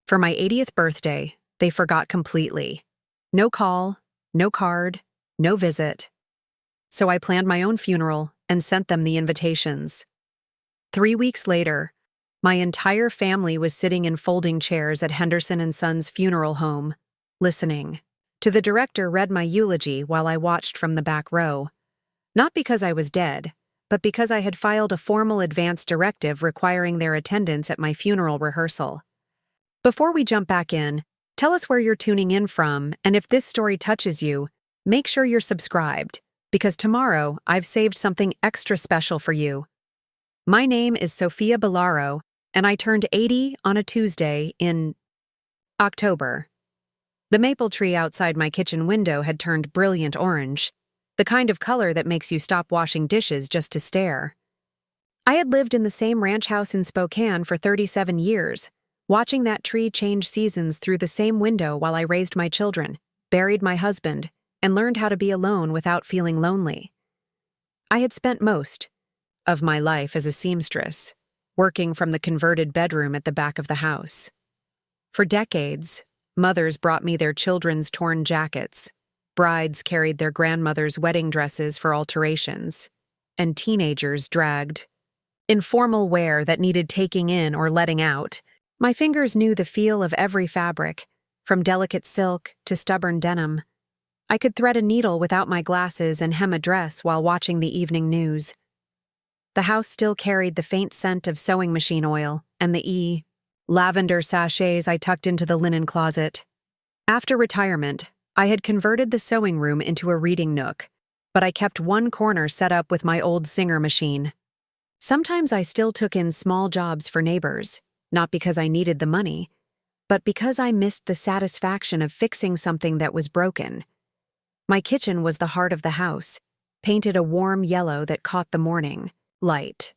For my 80th birthday, they forgot completely. No call, no card, no visit. So I planned my own funeral and sent them the invitations. 3 weeks later, my entire family was sitting in folding chairs at Henderson Sons Funeral Home, listening. The director read my eulogy while I watched from the back row. Not because I was dead, but because I had filed a formal advance directive requiring their attendance at my funeral rehearsal. Before we jump back in, tell us where you're tuning in from, and if this story touches you, make sure you're subscribed, because tomorrow I've saved something extra special for you. My name is Sofia Billaro, and I turned 80 on a Tuesday in October. The maple tree outside my kitchen window had turned brilliant orange, the kind of color that makes you stop washing dishes just to stare. I had lived in the same ranch house in Spokane for 37 years, watching that tree change seasons through the same window while I raised my children, buried my husband, and learned how to be alone without feeling lonely. I had spent most of my life as a seamstress, working from the converted bedroom at the back of the house. For decades, mothers brought me their children's torn jackets, brides carried their grandmother's wedding dresses for alterations, and teenagers dragged informal wear that needed taking in or letting out. My fingers knew the feel of every fabric, from delicate silk to stubborn denim. I could thread a needle without my glasses and hem a dress while watching the evening news. The house still carried the faint scent of sewing machine oil and the lavender sachets I tucked into the linen closet. After retirement, I had converted the sewing room into a reading nook, but I kept one corner set up with my old Singer machine. Sometimes I still took in small jobs for neighbors, not because I needed the money, but because I missed the satisfaction of fixing something that was broken. My kitchen was the heart of the house, painted a warm yellow that caught the morning light.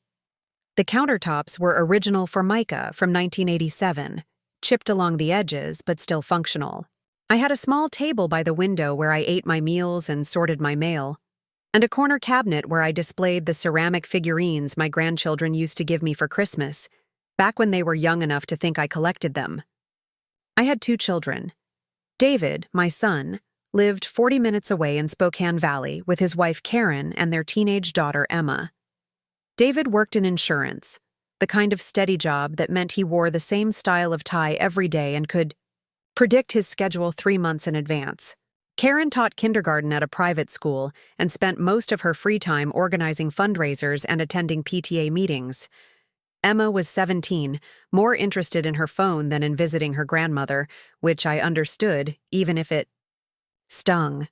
The countertops were original Formica from 1987, chipped along the edges but still functional. I had a small table by the window where I ate my meals and sorted my mail, and a corner cabinet where I displayed the ceramic figurines my grandchildren used to give me for Christmas, back when they were young enough to think I collected them. I had 2 children. David, my son, lived 40 minutes away in Spokane Valley with his wife Karen and their teenage daughter Emma. David worked in insurance, the kind of steady job that meant he wore the same style of tie every day and could predict his schedule 3 months in advance. Karen taught kindergarten at a private school and spent most of her free time organizing fundraisers and attending PTA meetings. Emma was 17, more interested in her phone than in visiting her grandmother, which I understood, even if it stung.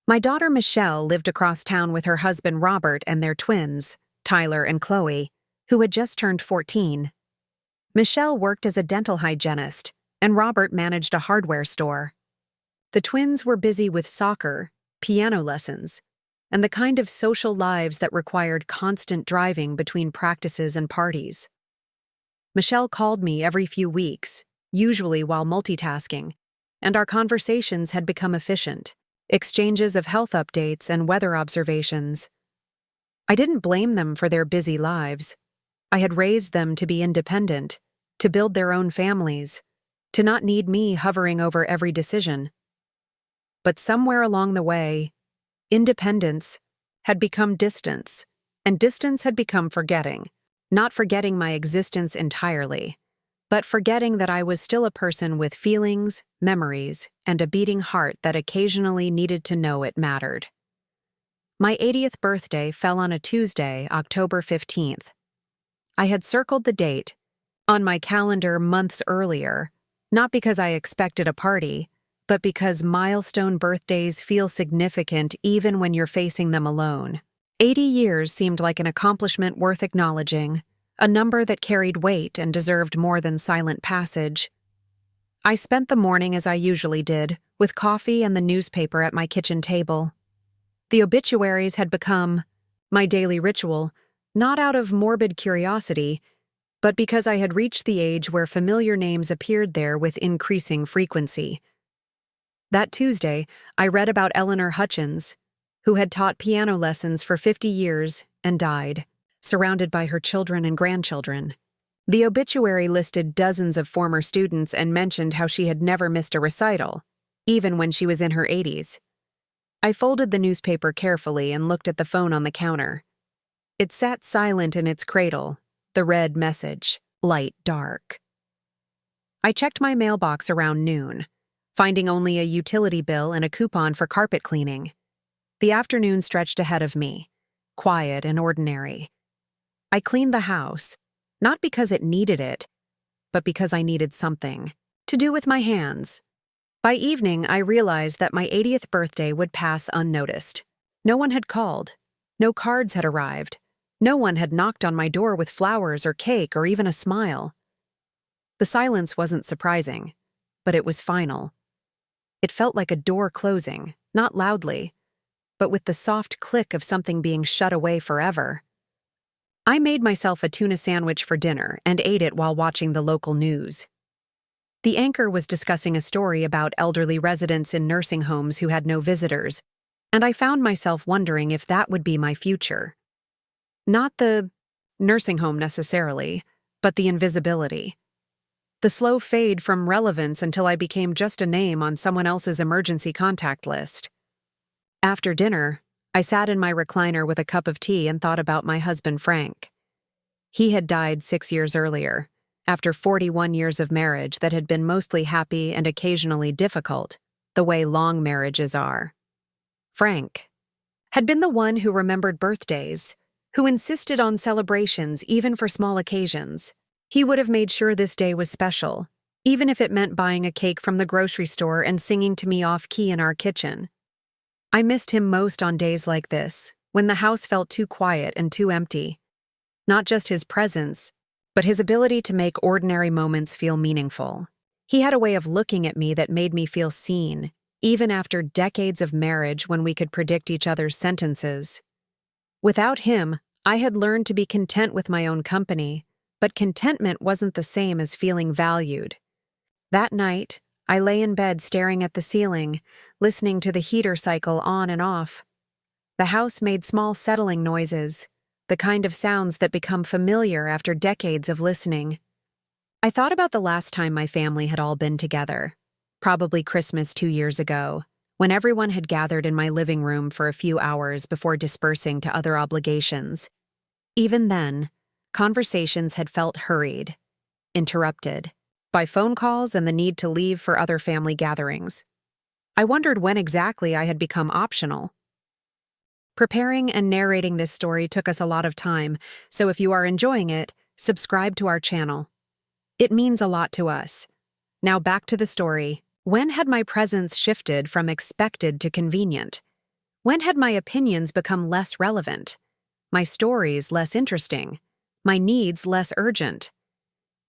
My daughter Michelle lived across town with her husband Robert and their twins, Tyler and Chloe, who had just turned 14. Michelle worked as a dental hygienist, and Robert managed a hardware store. The twins were busy with soccer, piano lessons, and the kind of social lives that required constant driving between practices and parties. Michelle called me every few weeks, usually while multitasking, and our conversations had become efficient, exchanges of health updates and weather observations. I didn't blame them for their busy lives. I had raised them to be independent, to build their own families, to not need me hovering over every decision. But somewhere along the way, independence had become distance, and distance had become forgetting. Not forgetting my existence entirely, but forgetting that I was still a person with feelings, memories, and a beating heart that occasionally needed to know it mattered. My 80th birthday fell on a Tuesday, October 15th. I had circled the date on my calendar months earlier, not because I expected a party, but because milestone birthdays feel significant even when you're facing them alone. 80 years seemed like an accomplishment worth acknowledging, a number that carried weight and deserved more than silent passage. I spent the morning as I usually did, with coffee and the newspaper at my kitchen table. The obituaries had become my daily ritual, not out of morbid curiosity, but because I had reached the age where familiar names appeared there with increasing frequency. That Tuesday, I read about Eleanor Hutchins, who had taught piano lessons for 50 years and died, surrounded by her children and grandchildren. The obituary listed dozens of former students and mentioned how she had never missed a recital, even when she was in her 80s. I folded the newspaper carefully and looked at the phone on the counter. It sat silent in its cradle, the red message, light dark. I checked my mailbox around noon, finding only a utility bill and a coupon for carpet cleaning. The afternoon stretched ahead of me, quiet and ordinary. I cleaned the house, not because it needed it, but because I needed something to do with my hands. By evening, I realized that my 80th birthday would pass unnoticed. No one had called. No cards had arrived. No one had knocked on my door with flowers or cake or even a smile. The silence wasn't surprising, but it was final. It felt like a door closing, not loudly, but with the soft click of something being shut away forever. I made myself a tuna sandwich for dinner and ate it while watching the local news. The anchor was discussing a story about elderly residents in nursing homes who had no visitors, and I found myself wondering if that would be my future. Not the nursing home necessarily, but the invisibility. The slow fade from relevance until I became just a name on someone else's emergency contact list. After dinner, I sat in my recliner with a cup of tea and thought about my husband Frank. He had died 6 years earlier, after 41 years of marriage that had been mostly happy and occasionally difficult, the way long marriages are. Frank had been the one who remembered birthdays, who insisted on celebrations even for small occasions. He would have made sure this day was special, even if it meant buying a cake from the grocery store and singing to me off-key in our kitchen. I missed him most on days like this, when the house felt too quiet and too empty. Not just his presence, but his ability to make ordinary moments feel meaningful. He had a way of looking at me that made me feel seen, even after decades of marriage when we could predict each other's sentences. Without him, I had learned to be content with my own company, but contentment wasn't the same as feeling valued. That night, I lay in bed staring at the ceiling, listening to the heater cycle on and off. The house made small settling noises, the kind of sounds that become familiar after decades of listening. I thought about the last time my family had all been together, probably Christmas 2 years ago, when everyone had gathered in my living room for a few hours before dispersing to other obligations. Even then, conversations had felt hurried, interrupted, by phone calls and the need to leave for other family gatherings. I wondered when exactly I had become optional. Preparing and narrating this story took us a lot of time, so if you are enjoying it, subscribe to our channel. It means a lot to us. Now back to the story. When had my presence shifted from expected to convenient? When had my opinions become less relevant? My stories less interesting? My needs less urgent?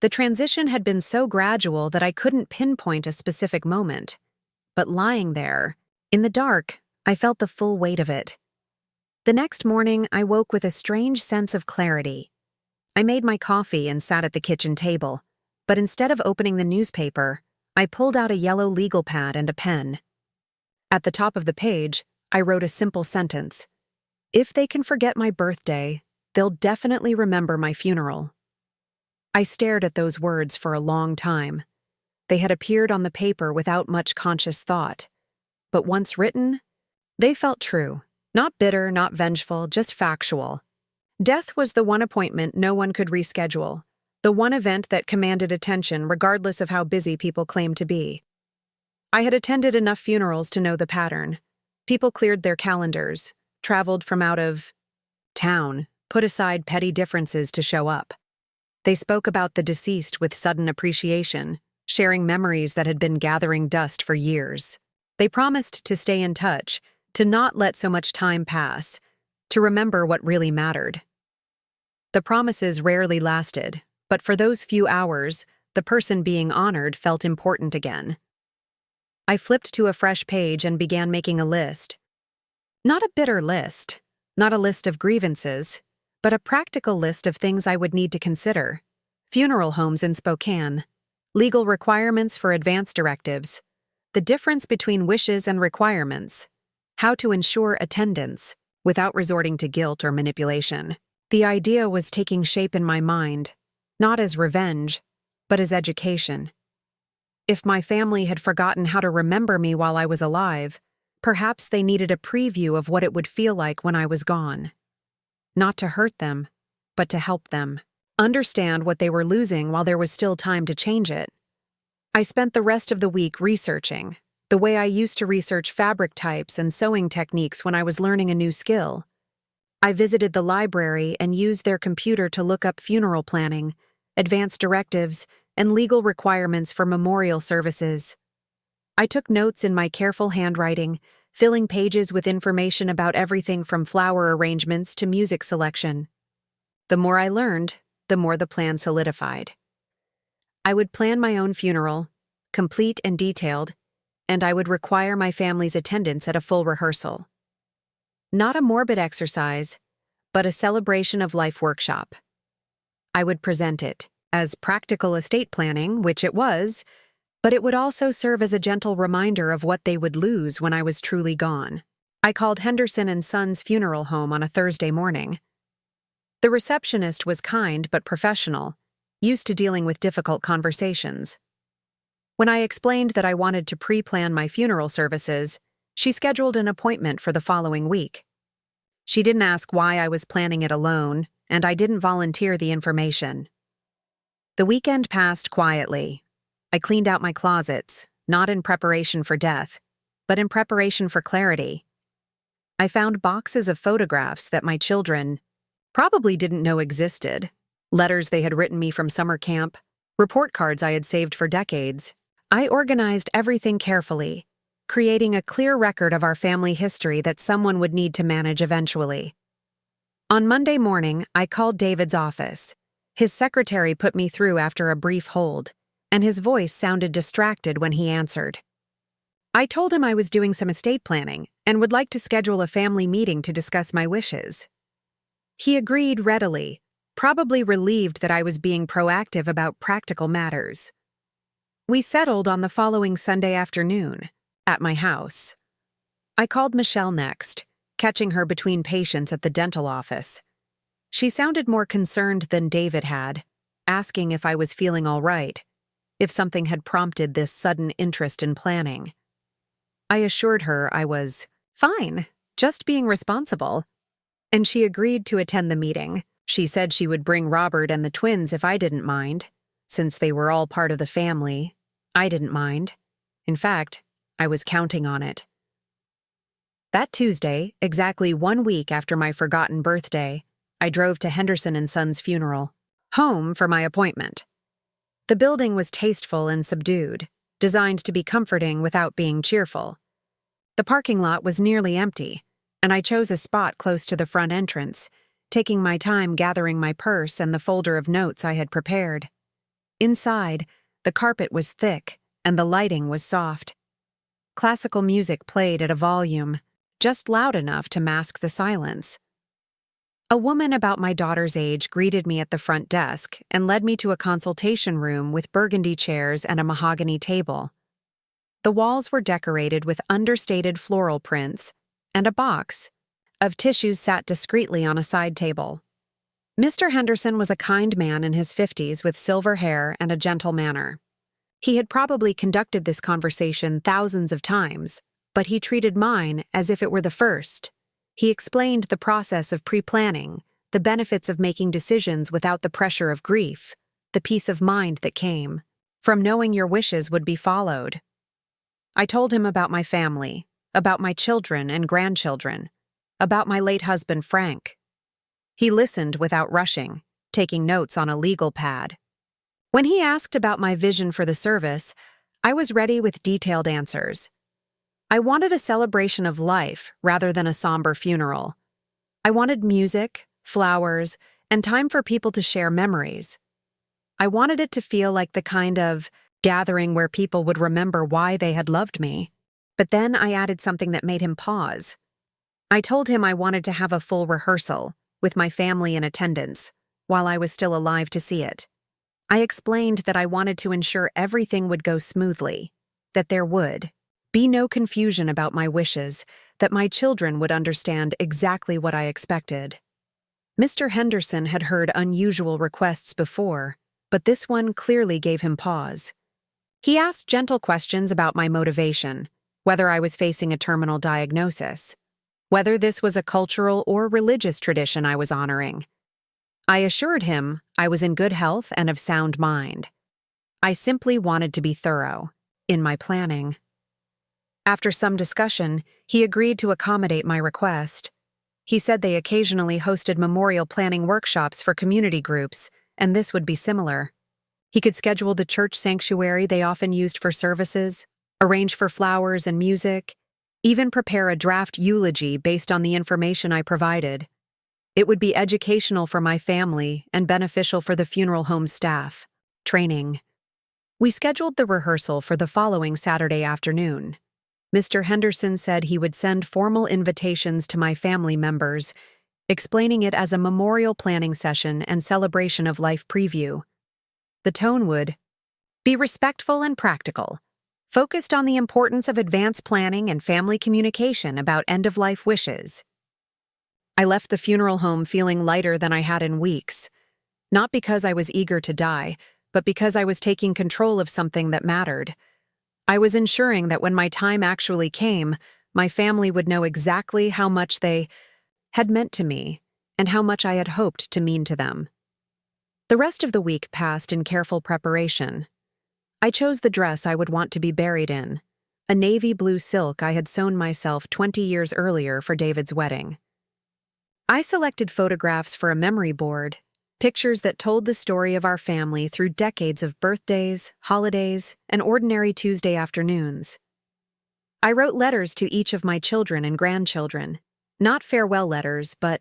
The transition had been so gradual that I couldn't pinpoint a specific moment. But lying there, in the dark, I felt the full weight of it. The next morning, I woke with a strange sense of clarity. I made my coffee and sat at the kitchen table, but instead of opening the newspaper, I pulled out a yellow legal pad and a pen. At the top of the page, I wrote a simple sentence. If they can forget my birthday, they'll definitely remember my funeral. I stared at those words for a long time. They had appeared on the paper without much conscious thought. But once written, they felt true. Not bitter, not vengeful, just factual. Death was the one appointment no one could reschedule, the one event that commanded attention regardless of how busy people claimed to be. I had attended enough funerals to know the pattern. People cleared their calendars, traveled from out of town, put aside petty differences to show up. They spoke about the deceased with sudden appreciation, sharing memories that had been gathering dust for years. They promised to stay in touch, to not let so much time pass, to remember what really mattered. The promises rarely lasted, but for those few hours, the person being honored felt important again. I flipped to a fresh page and began making a list. Not a bitter list, not a list of grievances, but a practical list of things I would need to consider. Funeral homes in Spokane, legal requirements for advance directives, the difference between wishes and requirements, how to ensure attendance without resorting to guilt or manipulation. The idea was taking shape in my mind. not as revenge, but as education. If my family had forgotten how to remember me while I was alive, perhaps they needed a preview of what it would feel like when I was gone. Not to hurt them, but to help them understand what they were losing while there was still time to change it. I spent the rest of the week researching, the way I used to research fabric types and sewing techniques when I was learning a new skill. I visited the library and used their computer to look up funeral planning, advanced directives, and legal requirements for memorial services. I took notes in my careful handwriting, filling pages with information about everything from flower arrangements to music selection. The more I learned, the more the plan solidified. I would plan my own funeral, complete and detailed, and I would require my family's attendance at a full rehearsal. Not a morbid exercise, but a celebration of life workshop. I would present it as practical estate planning, which it was, but it would also serve as a gentle reminder of what they would lose when I was truly gone. I called Henderson Sons Funeral Home on a Thursday morning. The receptionist was kind but professional, used to dealing with difficult conversations. When I explained that I wanted to pre-plan my funeral services, she scheduled an appointment for the following week. She didn't ask why I was planning it alone, and I didn't volunteer the information. The weekend passed quietly. I cleaned out my closets, not in preparation for death, but in preparation for clarity. I found boxes of photographs that my children probably didn't know existed, letters they had written me from summer camp, report cards I had saved for decades. I organized everything carefully, creating a clear record of our family history that someone would need to manage eventually. On Monday morning, I called David's office. His secretary put me through after a brief hold, and his voice sounded distracted when he answered. I told him I was doing some estate planning and would like to schedule a family meeting to discuss my wishes. He agreed readily, probably relieved that I was being proactive about practical matters. We settled on the following Sunday afternoon, at my house. I called Michelle next, catching her between patients at the dental office. She sounded more concerned than David had, asking if I was feeling all right, if something had prompted this sudden interest in planning. I assured her I was fine, just being responsible, and she agreed to attend the meeting. She said she would bring Robert and the twins if I didn't mind. Since they were all part of the family, I didn't mind. In fact, I was counting on it. That Tuesday, exactly 1 week after my forgotten birthday, I drove to Henderson Sons Funeral Home for my appointment. The building was tasteful and subdued, designed to be comforting without being cheerful. The parking lot was nearly empty, and I chose a spot close to the front entrance, taking my time gathering my purse and the folder of notes I had prepared. Inside, the carpet was thick and the lighting was soft. Classical music played at a volume, just loud enough to mask the silence. A woman about my daughter's age greeted me at the front desk and led me to a consultation room with burgundy chairs and a mahogany table. The walls were decorated with understated floral prints, and a box of tissues sat discreetly on a side table. Mr. Henderson was a kind man in his 50s with silver hair and a gentle manner. He had probably conducted this conversation thousands of times, but he treated mine as if it were the first. He explained the process of pre-planning, the benefits of making decisions without the pressure of grief, the peace of mind that came from knowing your wishes would be followed. I told him about my family, about my children and grandchildren, about my late husband Frank. He listened without rushing, taking notes on a legal pad. When he asked about my vision for the service, I was ready with detailed answers. I wanted a celebration of life rather than a somber funeral. I wanted music, flowers, and time for people to share memories. I wanted it to feel like the kind of gathering where people would remember why they had loved me. But then I added something that made him pause. I told him I wanted to have a full rehearsal, with my family in attendance, while I was still alive to see it. I explained that I wanted to ensure everything would go smoothly, that there would be no confusion about my wishes, that my children would understand exactly what I expected. Mr. Henderson had heard unusual requests before, but this one clearly gave him pause. He asked gentle questions about my motivation, whether I was facing a terminal diagnosis, whether this was a cultural or religious tradition I was honoring. I assured him I was in good health and of sound mind. I simply wanted to be thorough in my planning. After some discussion, he agreed to accommodate my request. He said they occasionally hosted memorial planning workshops for community groups, and this would be similar. He could schedule the church sanctuary they often used for services, arrange for flowers and music, even prepare a draft eulogy based on the information I provided. It would be educational for my family and beneficial for the funeral home staff. Training. We scheduled the rehearsal for the following Saturday afternoon. Mr. Henderson said he would send formal invitations to my family members, explaining it as a memorial planning session and celebration of life preview. The tone would be respectful and practical, focused on the importance of advanced planning and family communication about end-of-life wishes. I left the funeral home feeling lighter than I had in weeks, not because I was eager to die, but because I was taking control of something that mattered. I was ensuring that when my time actually came, my family would know exactly how much they had meant to me and how much I had hoped to mean to them. The rest of the week passed in careful preparation. I chose the dress I would want to be buried in, a navy blue silk I had sewn myself 20 years earlier for David's wedding. I selected photographs for a memory board, pictures that told the story of our family through decades of birthdays, holidays, and ordinary Tuesday afternoons. I wrote letters to each of my children and grandchildren, not farewell letters, but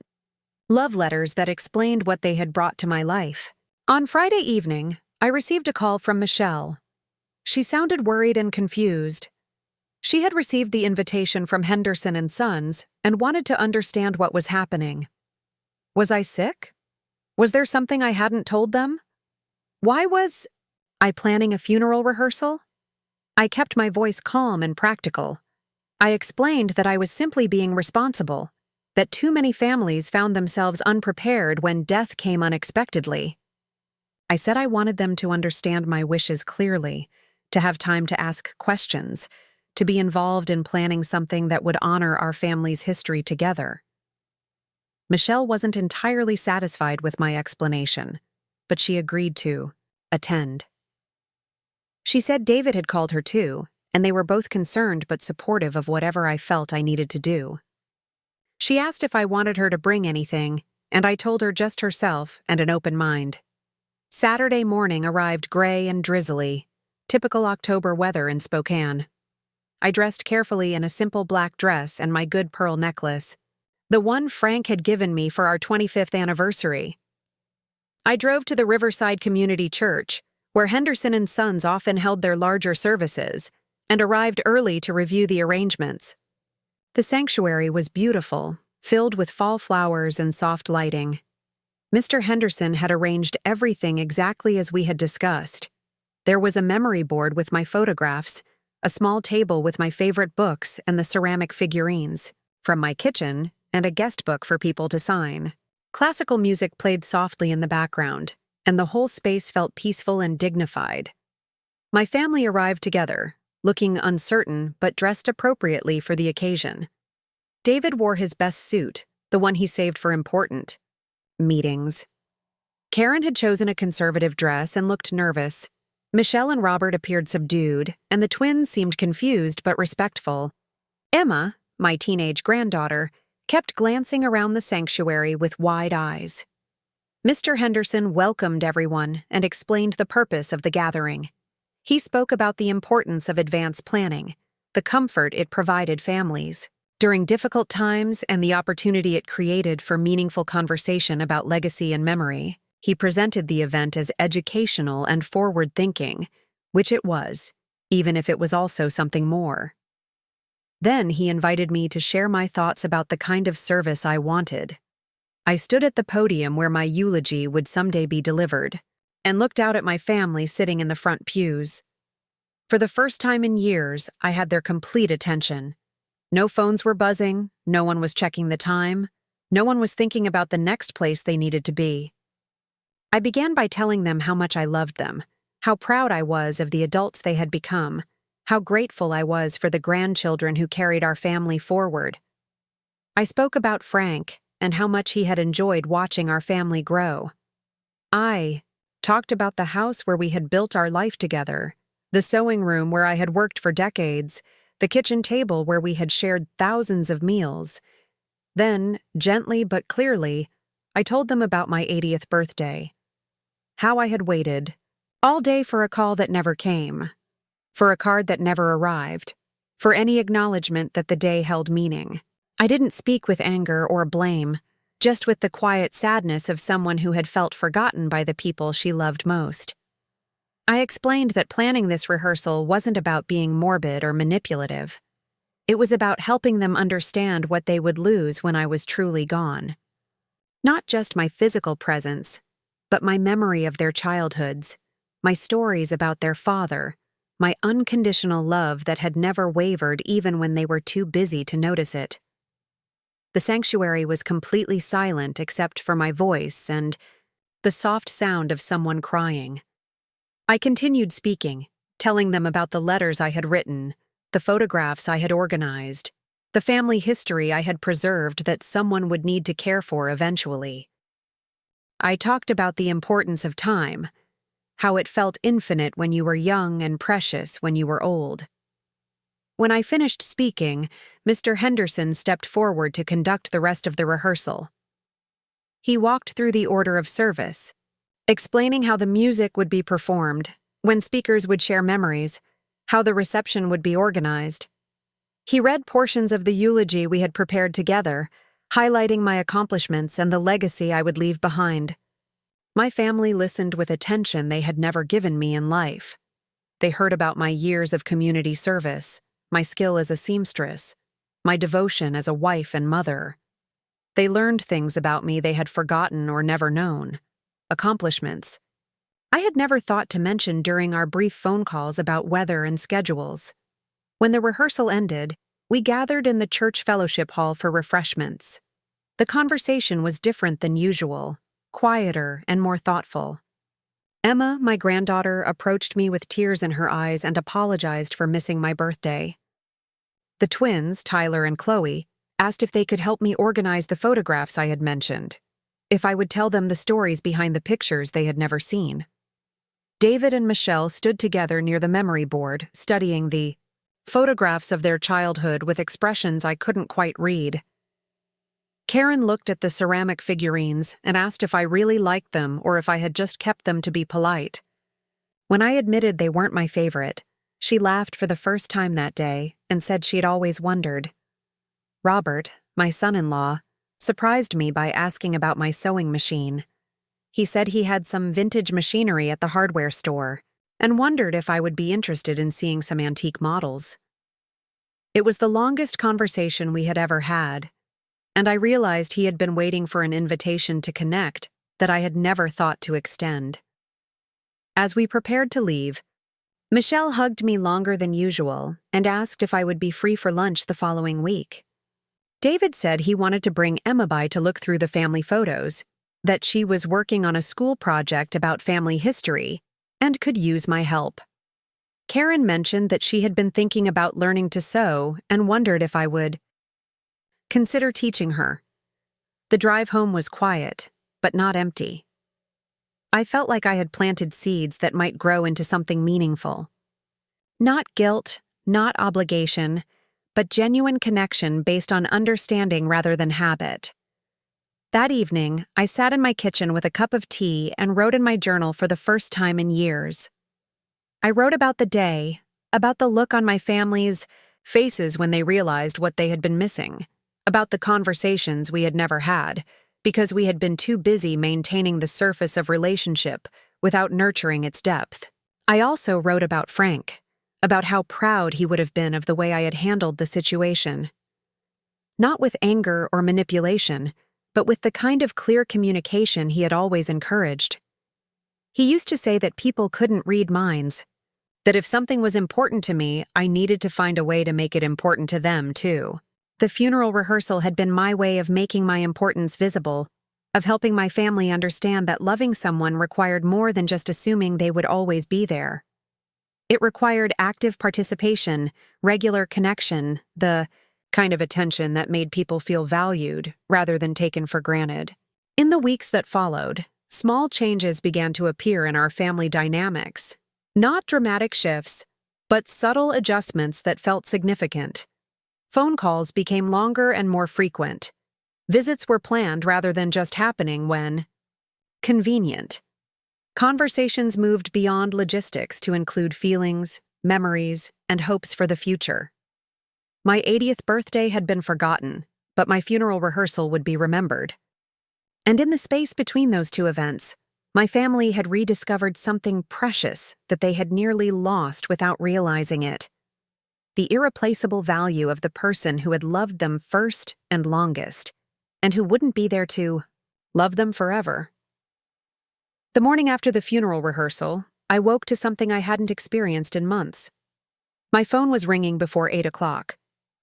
love letters that explained what they had brought to my life. On Friday evening, I received a call from Michelle. She sounded worried and confused. She had received the invitation from Henderson Sons and wanted to understand what was happening. Was I sick? Was there something I hadn't told them? Why was I planning a funeral rehearsal? I kept my voice calm and practical. I explained that I was simply being responsible, that too many families found themselves unprepared when death came unexpectedly. I said I wanted them to understand my wishes clearly, to have time to ask questions, to be involved in planning something that would honor our family's history together. Michelle wasn't entirely satisfied with my explanation, but she agreed to attend. She said David had called her too, and they were both concerned but supportive of whatever I felt I needed to do. She asked if I wanted her to bring anything, and I told her just herself and an open mind. Saturday morning arrived gray and drizzly, typical October weather in Spokane. I dressed carefully in a simple black dress and my good pearl necklace, the one Frank had given me for our 25th anniversary. I drove to the Riverside Community Church, where Henderson Sons often held their larger services, and arrived early to review the arrangements. The sanctuary was beautiful, filled with fall flowers and soft lighting. Mr. Henderson had arranged everything exactly as we had discussed. There was a memory board with my photographs, a small table with my favorite books and the ceramic figurines from my kitchen, and a guest book for people to sign. Classical music played softly in the background, and the whole space felt peaceful and dignified. My family arrived together, looking uncertain but dressed appropriately for the occasion. David wore his best suit, the one he saved for important meetings. Karen had chosen a conservative dress and looked nervous. Michelle and Robert appeared subdued, and the twins seemed confused but respectful. Emma, my teenage granddaughter, kept glancing around the sanctuary with wide eyes. Mr. Henderson welcomed everyone and explained the purpose of the gathering. He spoke about the importance of advanced planning, the comfort it provided families during difficult times, and the opportunity it created for meaningful conversation about legacy and memory. He presented the event as educational and forward-thinking, which it was, even if it was also something more. Then he invited me to share my thoughts about the kind of service I wanted. I stood at the podium where my eulogy would someday be delivered, and looked out at my family sitting in the front pews. For the first time in years, I had their complete attention. No phones were buzzing, no one was checking the time, no one was thinking about the next place they needed to be. I began by telling them how much I loved them, how proud I was of the adults they had become, how grateful I was for the grandchildren who carried our family forward. I spoke about Frank and how much he had enjoyed watching our family grow. I talked about the house where we had built our life together, the sewing room where I had worked for decades, the kitchen table where we had shared thousands of meals. Then, gently but clearly, I told them about my 80th birthday. How I had waited all day for a call that never came, for a card that never arrived, for any acknowledgement that the day held meaning. I didn't speak with anger or blame, just with the quiet sadness of someone who had felt forgotten by the people she loved most. I explained that planning this rehearsal wasn't about being morbid or manipulative. It was about helping them understand what they would lose when I was truly gone. Not just my physical presence, but my memory of their childhoods, my stories about their father, my unconditional love that had never wavered even when they were too busy to notice it. The sanctuary was completely silent except for my voice and the soft sound of someone crying. I continued speaking, telling them about the letters I had written, the photographs I had organized, the family history I had preserved that someone would need to care for eventually. I talked about the importance of time, how it felt infinite when you were young and precious when you were old. When I finished speaking, Mr. Henderson stepped forward to conduct the rest of the rehearsal. He walked through the order of service, explaining how the music would be performed, when speakers would share memories, how the reception would be organized. He read portions of the eulogy we had prepared together, highlighting my accomplishments and the legacy I would leave behind. My family listened with attention they had never given me in life. They heard about my years of community service, my skill as a seamstress, my devotion as a wife and mother. They learned things about me they had forgotten or never known, accomplishments I had never thought to mention during our brief phone calls about weather and schedules. When the rehearsal ended, we gathered in the church fellowship hall for refreshments. The conversation was different than usual, quieter and more thoughtful. Emma, my granddaughter, approached me with tears in her eyes and apologized for missing my birthday. The twins, Tyler and Chloe, asked if they could help me organize the photographs I had mentioned, if I would tell them the stories behind the pictures they had never seen. David and Michelle stood together near the memory board, studying the photographs of their childhood with expressions I couldn't quite read. Karen looked at the ceramic figurines and asked if I really liked them or if I had just kept them to be polite. When I admitted they weren't my favorite, she laughed for the first time that day and said she'd always wondered. Robert, my son-in-law, surprised me by asking about my sewing machine. He said he had some vintage machinery at the hardware store and wondered if I would be interested in seeing some antique models. It was the longest conversation we had ever had, and I realized he had been waiting for an invitation to connect that I had never thought to extend. As we prepared to leave, Michelle hugged me longer than usual and asked if I would be free for lunch the following week. David said he wanted to bring Emma by to look through the family photos, that she was working on a school project about family history and could use my help. Karen mentioned that she had been thinking about learning to sew and wondered if I would consider teaching her. The drive home was quiet, but not empty. I felt like I had planted seeds that might grow into something meaningful. Not guilt, not obligation, but genuine connection based on understanding rather than habit. That evening, I sat in my kitchen with a cup of tea and wrote in my journal for the first time in years. I wrote about the day, about the look on my family's faces when they realized what they had been missing, about the conversations we had never had, because we had been too busy maintaining the surface of relationship without nurturing its depth. I also wrote about Frank, about how proud he would have been of the way I had handled the situation. Not with anger or manipulation, but with the kind of clear communication he had always encouraged. He used to say that people couldn't read minds, that if something was important to me, I needed to find a way to make it important to them, too. The funeral rehearsal had been my way of making my importance visible, of helping my family understand that loving someone required more than just assuming they would always be there. It required active participation, regular connection, the kind of attention that made people feel valued rather than taken for granted. In the weeks that followed, small changes began to appear in our family dynamics. Not dramatic shifts, but subtle adjustments that felt significant. Phone calls became longer and more frequent. Visits were planned rather than just happening when convenient. Conversations moved beyond logistics to include feelings, memories, and hopes for the future. My 80th birthday had been forgotten, but my funeral rehearsal would be remembered. And in the space between those two events, my family had rediscovered something precious that they had nearly lost without realizing it. The irreplaceable value of the person who had loved them first and longest, and who wouldn't be there to love them forever. The morning after the funeral rehearsal, I woke to something I hadn't experienced in months. My phone was ringing before 8 o'clock.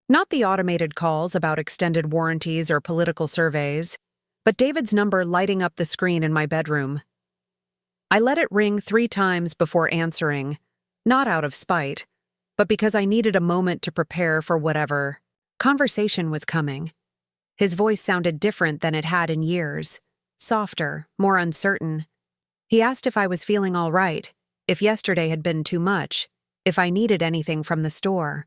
Not the automated calls about extended warranties or political surveys, but David's number lighting up the screen in my bedroom. I let it ring 3 times before answering, not out of spite, but because I needed a moment to prepare for whatever conversation was coming. His voice sounded different than it had in years, softer, more uncertain. He asked if I was feeling all right, if yesterday had been too much, if I needed anything from the store.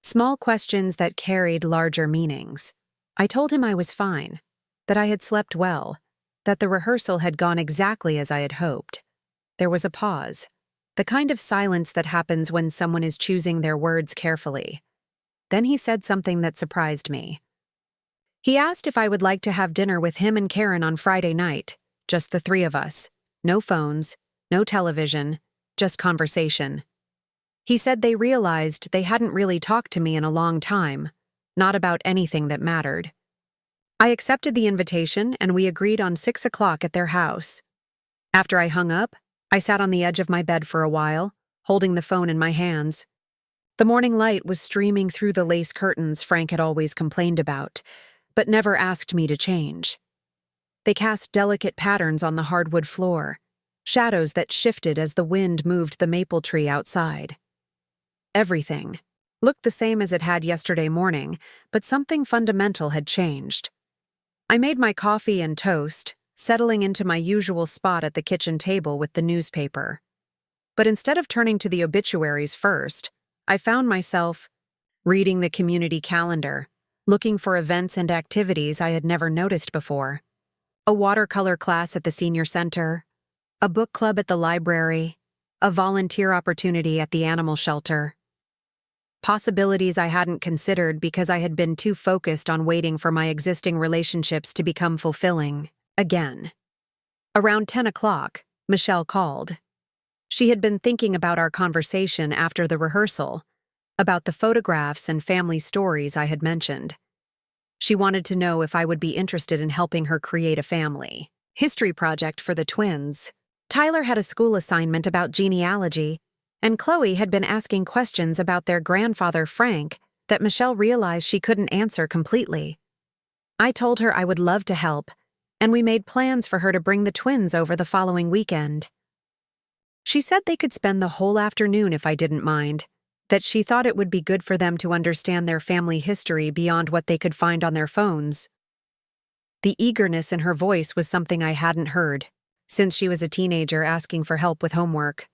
Small questions that carried larger meanings. I told him I was fine, that I had slept well, that the rehearsal had gone exactly as I had hoped. There was a pause, the kind of silence that happens when someone is choosing their words carefully. Then he said something that surprised me. He asked if I would like to have dinner with him and Karen on Friday night, just the 3 of us. No phones, no television, just conversation. He said they realized they hadn't really talked to me in a long time, not about anything that mattered. I accepted the invitation and we agreed on 6 o'clock at their house. After I hung up, I sat on the edge of my bed for a while, holding the phone in my hands. The morning light was streaming through the lace curtains Frank had always complained about, but never asked me to change. They cast delicate patterns on the hardwood floor, shadows that shifted as the wind moved the maple tree outside. Everything looked the same as it had yesterday morning, but something fundamental had changed. I made my coffee and toast, settling into my usual spot at the kitchen table with the newspaper. But instead of turning to the obituaries first, I found myself reading the community calendar, looking for events and activities I had never noticed before. A watercolor class at the senior center, a book club at the library, a volunteer opportunity at the animal shelter. Possibilities I hadn't considered because I had been too focused on waiting for my existing relationships to become fulfilling, again. Around 10 o'clock, Michelle called. She had been thinking about our conversation after the rehearsal, about the photographs and family stories I had mentioned. She wanted to know if I would be interested in helping her create a family history project for the twins. Tyler had a school assignment about genealogy, and Chloe had been asking questions about their grandfather Frank that Michelle realized she couldn't answer completely. I told her I would love to help, and we made plans for her to bring the twins over the following weekend. She said they could spend the whole afternoon if I didn't mind, that she thought it would be good for them to understand their family history beyond what they could find on their phones. The eagerness in her voice was something I hadn't heard since she was a teenager asking for help with homework.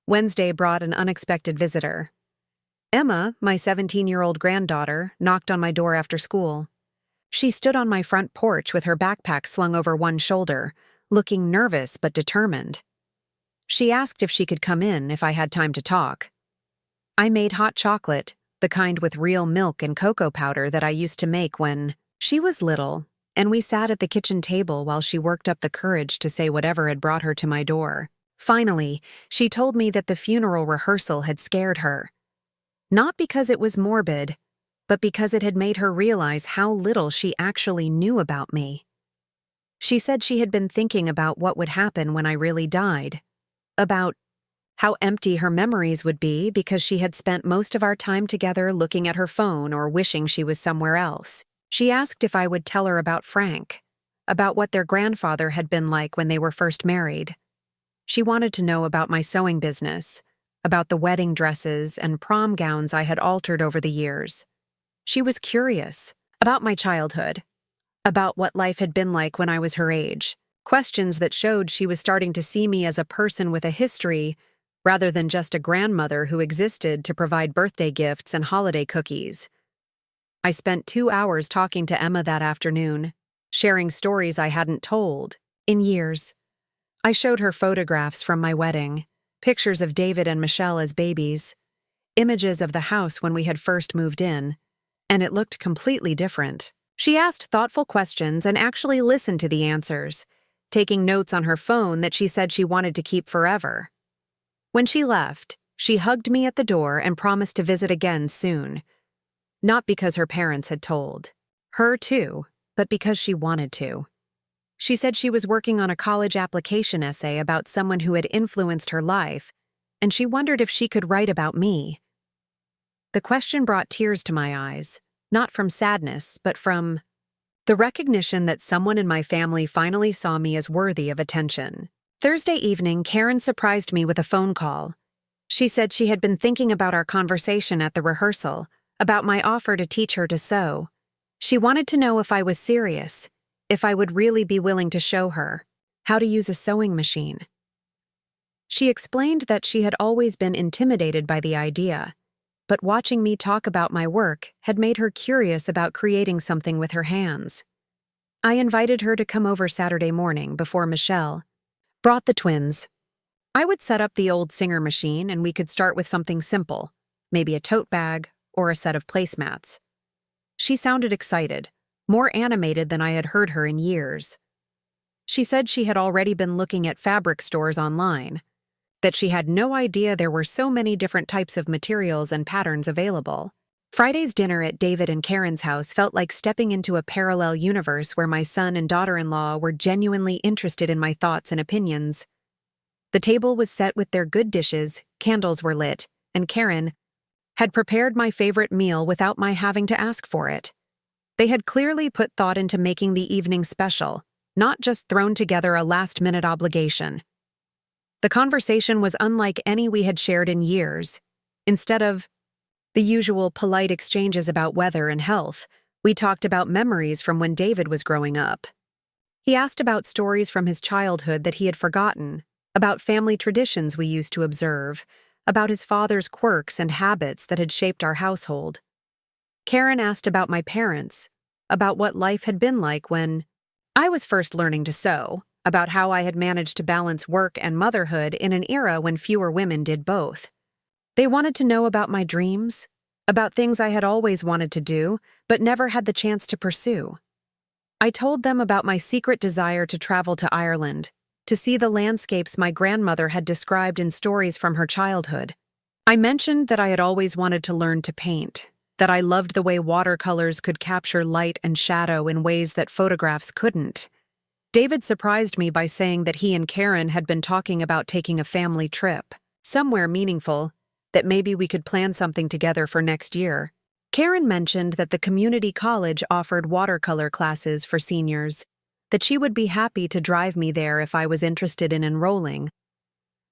Wednesday brought an unexpected visitor. Emma, my 17-year-old granddaughter, knocked on my door after school. She stood on my front porch with her backpack slung over one shoulder, looking nervous but determined. She asked if she could come in if I had time to talk. I made hot chocolate, the kind with real milk and cocoa powder that I used to make when she was little, and we sat at the kitchen table while she worked up the courage to say whatever had brought her to my door. Finally, she told me that the funeral rehearsal had scared her. Not because it was morbid, but because it had made her realize how little she actually knew about me. She said she had been thinking about what would happen when I really died, about how empty her memories would be because she had spent most of our time together looking at her phone or wishing she was somewhere else. She asked if I would tell her about Frank, about what their grandfather had been like when they were first married. She wanted to know about my sewing business, about the wedding dresses and prom gowns I had altered over the years. She was curious about my childhood, about what life had been like when I was her age, questions that showed she was starting to see me as a person with a history rather than just a grandmother who existed to provide birthday gifts and holiday cookies. I spent 2 hours talking to Emma that afternoon, sharing stories I hadn't told in years. I showed her photographs from my wedding, pictures of David and Michelle as babies, images of the house when we had first moved in, and it looked completely different. She asked thoughtful questions and actually listened to the answers, taking notes on her phone that she said she wanted to keep forever. When she left, she hugged me at the door and promised to visit again soon. Not because her parents had told her to, but because she wanted to. She said she was working on a college application essay about someone who had influenced her life, and she wondered if she could write about me. The question brought tears to my eyes, not from sadness, but from the recognition that someone in my family finally saw me as worthy of attention. Thursday evening, Karen surprised me with a phone call. She said she had been thinking about our conversation at the rehearsal, about my offer to teach her to sew. She wanted to know if I was serious, if I would really be willing to show her how to use a sewing machine. She explained that she had always been intimidated by the idea, but watching me talk about my work had made her curious about creating something with her hands. I invited her to come over Saturday morning before Michelle brought the twins. I would set up the old Singer machine and we could start with something simple, maybe a tote bag or a set of placemats. She sounded excited, more animated than I had heard her in years. She said she had already been looking at fabric stores online, that she had no idea there were so many different types of materials and patterns available. Friday's dinner at David and Karen's house felt like stepping into a parallel universe where my son and daughter-in-law were genuinely interested in my thoughts and opinions. The table was set with their good dishes, candles were lit, and Karen had prepared my favorite meal without my having to ask for it. They had clearly put thought into making the evening special, not just thrown together a last-minute obligation. The conversation was unlike any we had shared in years. Instead of the usual polite exchanges about weather and health, we talked about memories from when David was growing up. He asked about stories from his childhood that he had forgotten, about family traditions we used to observe, about his father's quirks and habits that had shaped our household. Karen asked about my parents, about what life had been like when I was first learning to sew, about how I had managed to balance work and motherhood in an era when fewer women did both. They wanted to know about my dreams, about things I had always wanted to do, but never had the chance to pursue. I told them about my secret desire to travel to Ireland, to see the landscapes my grandmother had described in stories from her childhood. I mentioned that I had always wanted to learn to paint, that I loved the way watercolors could capture light and shadow in ways that photographs couldn't. David surprised me by saying that he and Karen had been talking about taking a family trip, somewhere meaningful, that maybe we could plan something together for next year. Karen mentioned that the community college offered watercolor classes for seniors, that she would be happy to drive me there if I was interested in enrolling.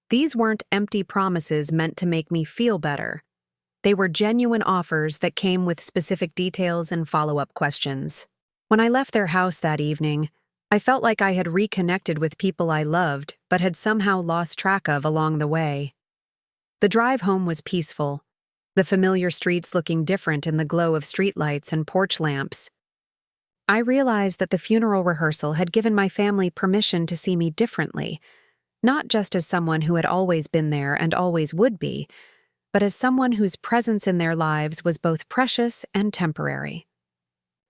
These weren't empty promises meant to make me feel better. They were genuine offers that came with specific details and follow-up questions. When I left their house that evening, I felt like I had reconnected with people I loved but had somehow lost track of along the way. The drive home was peaceful, the familiar streets looking different in the glow of streetlights and porch lamps. I realized that the funeral rehearsal had given my family permission to see me differently, not just as someone who had always been there and always would be, but as someone whose presence in their lives was both precious and temporary.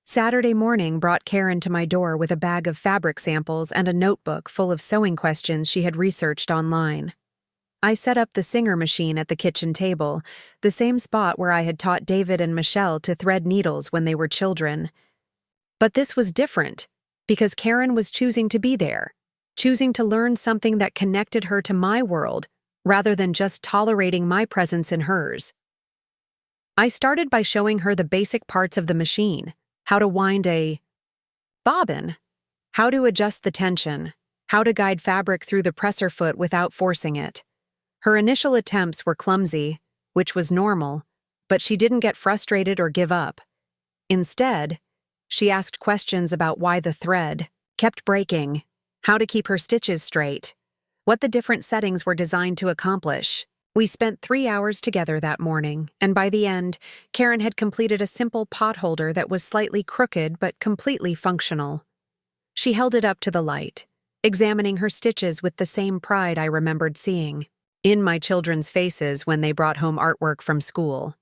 Saturday morning brought Karen to my door with a bag of fabric samples and a notebook full of sewing questions she had researched online. I set up the Singer machine at the kitchen table, the same spot where I had taught David and Michelle to thread needles when they were children. But this was different, because Karen was choosing to be there, choosing to learn something that connected her to my world, rather than just tolerating my presence in hers. I started by showing her the basic parts of the machine, how to wind a bobbin, how to adjust the tension, how to guide fabric through the presser foot without forcing it. Her initial attempts were clumsy, which was normal, but she didn't get frustrated or give up. Instead, she asked questions about why the thread kept breaking, how to keep her stitches straight, what the different settings were designed to accomplish. We spent 3 hours together that morning, and by the end, Karen had completed a simple pot holder that was slightly crooked but completely functional. She held it up to the light, examining her stitches with the same pride I remembered seeing in my children's faces when they brought home artwork from school.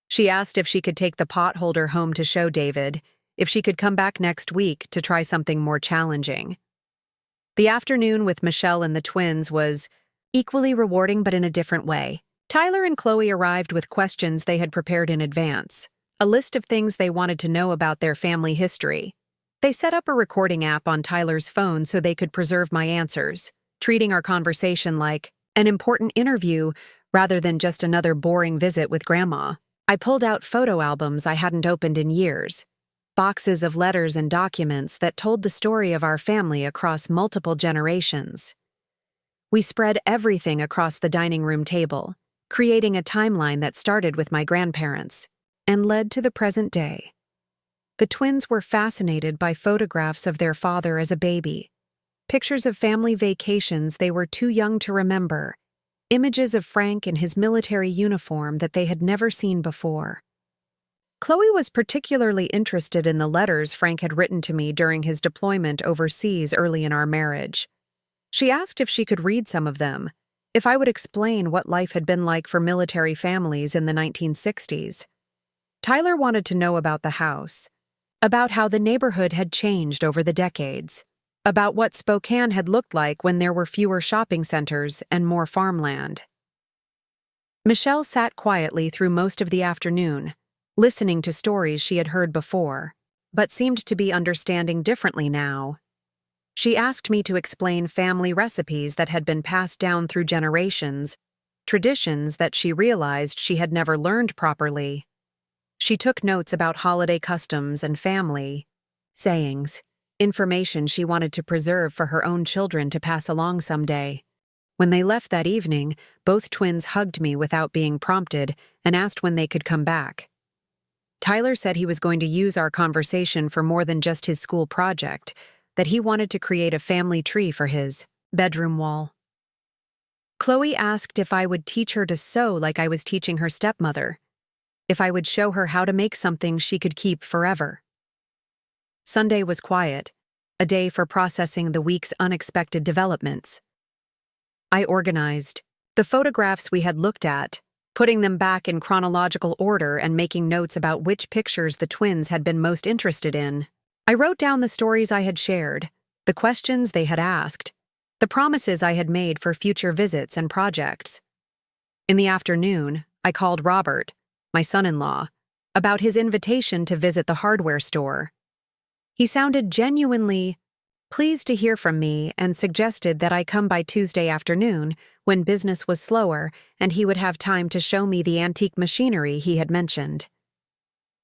She asked if she could take the pot holder home to show David, if she could come back next week to try something more challenging. The afternoon with Michelle and the twins was equally rewarding but in a different way. Tyler and Chloe arrived with questions they had prepared in advance, a list of things they wanted to know about their family history. They set up a recording app on Tyler's phone so they could preserve my answers, treating our conversation like an important interview rather than just another boring visit with Grandma. I pulled out photo albums I hadn't opened in years, boxes of letters and documents that told the story of our family across multiple generations. We spread everything across the dining room table, creating a timeline that started with my grandparents and led to the present day. The twins were fascinated by photographs of their father as a baby, pictures of family vacations they were too young to remember, images of Frank in his military uniform that they had never seen before. Chloe was particularly interested in the letters Frank had written to me during his deployment overseas early in our marriage. She asked if she could read some of them, if I would explain what life had been like for military families in the 1960s. Tyler wanted to know about the house, about how the neighborhood had changed over the decades, about what Spokane had looked like when there were fewer shopping centers and more farmland. Michelle sat quietly through most of the afternoon, listening to stories she had heard before, but seemed to be understanding differently now. She asked me to explain family recipes that had been passed down through generations, traditions that she realized she had never learned properly. She took notes about holiday customs and family sayings, information she wanted to preserve for her own children to pass along someday. When they left that evening, both twins hugged me without being prompted and asked when they could come back. Tyler said he was going to use our conversation for more than just his school project, that he wanted to create a family tree for his bedroom wall. Chloe asked if I would teach her to sew like I was teaching her stepmother, if I would show her how to make something she could keep forever. Sunday was quiet, a day for processing the week's unexpected developments. I organized the photographs we had looked at, putting them back in chronological order and making notes about which pictures the twins had been most interested in. I wrote down the stories I had shared, the questions they had asked, the promises I had made for future visits and projects. In the afternoon, I called Robert, my son-in-law, about his invitation to visit the hardware store. He sounded genuinely pleased to hear from me and suggested that I come by Tuesday afternoon when business was slower and he would have time to show me the antique machinery he had mentioned.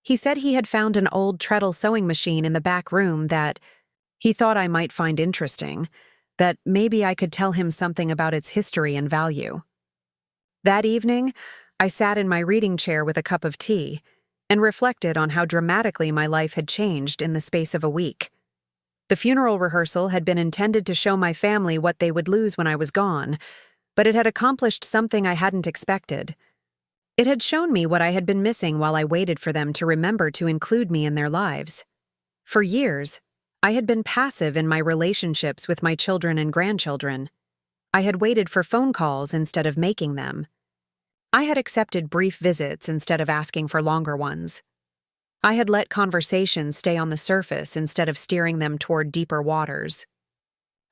He said he had found an old treadle sewing machine in the back room that he thought I might find interesting, that maybe I could tell him something about its history and value. That evening, I sat in my reading chair with a cup of tea and reflected on how dramatically my life had changed in the space of a week. The funeral rehearsal had been intended to show my family what they would lose when I was gone, but it had accomplished something I hadn't expected. It had shown me what I had been missing while I waited for them to remember to include me in their lives. For years, I had been passive in my relationships with my children and grandchildren. I had waited for phone calls instead of making them. I had accepted brief visits instead of asking for longer ones. I had let conversations stay on the surface instead of steering them toward deeper waters.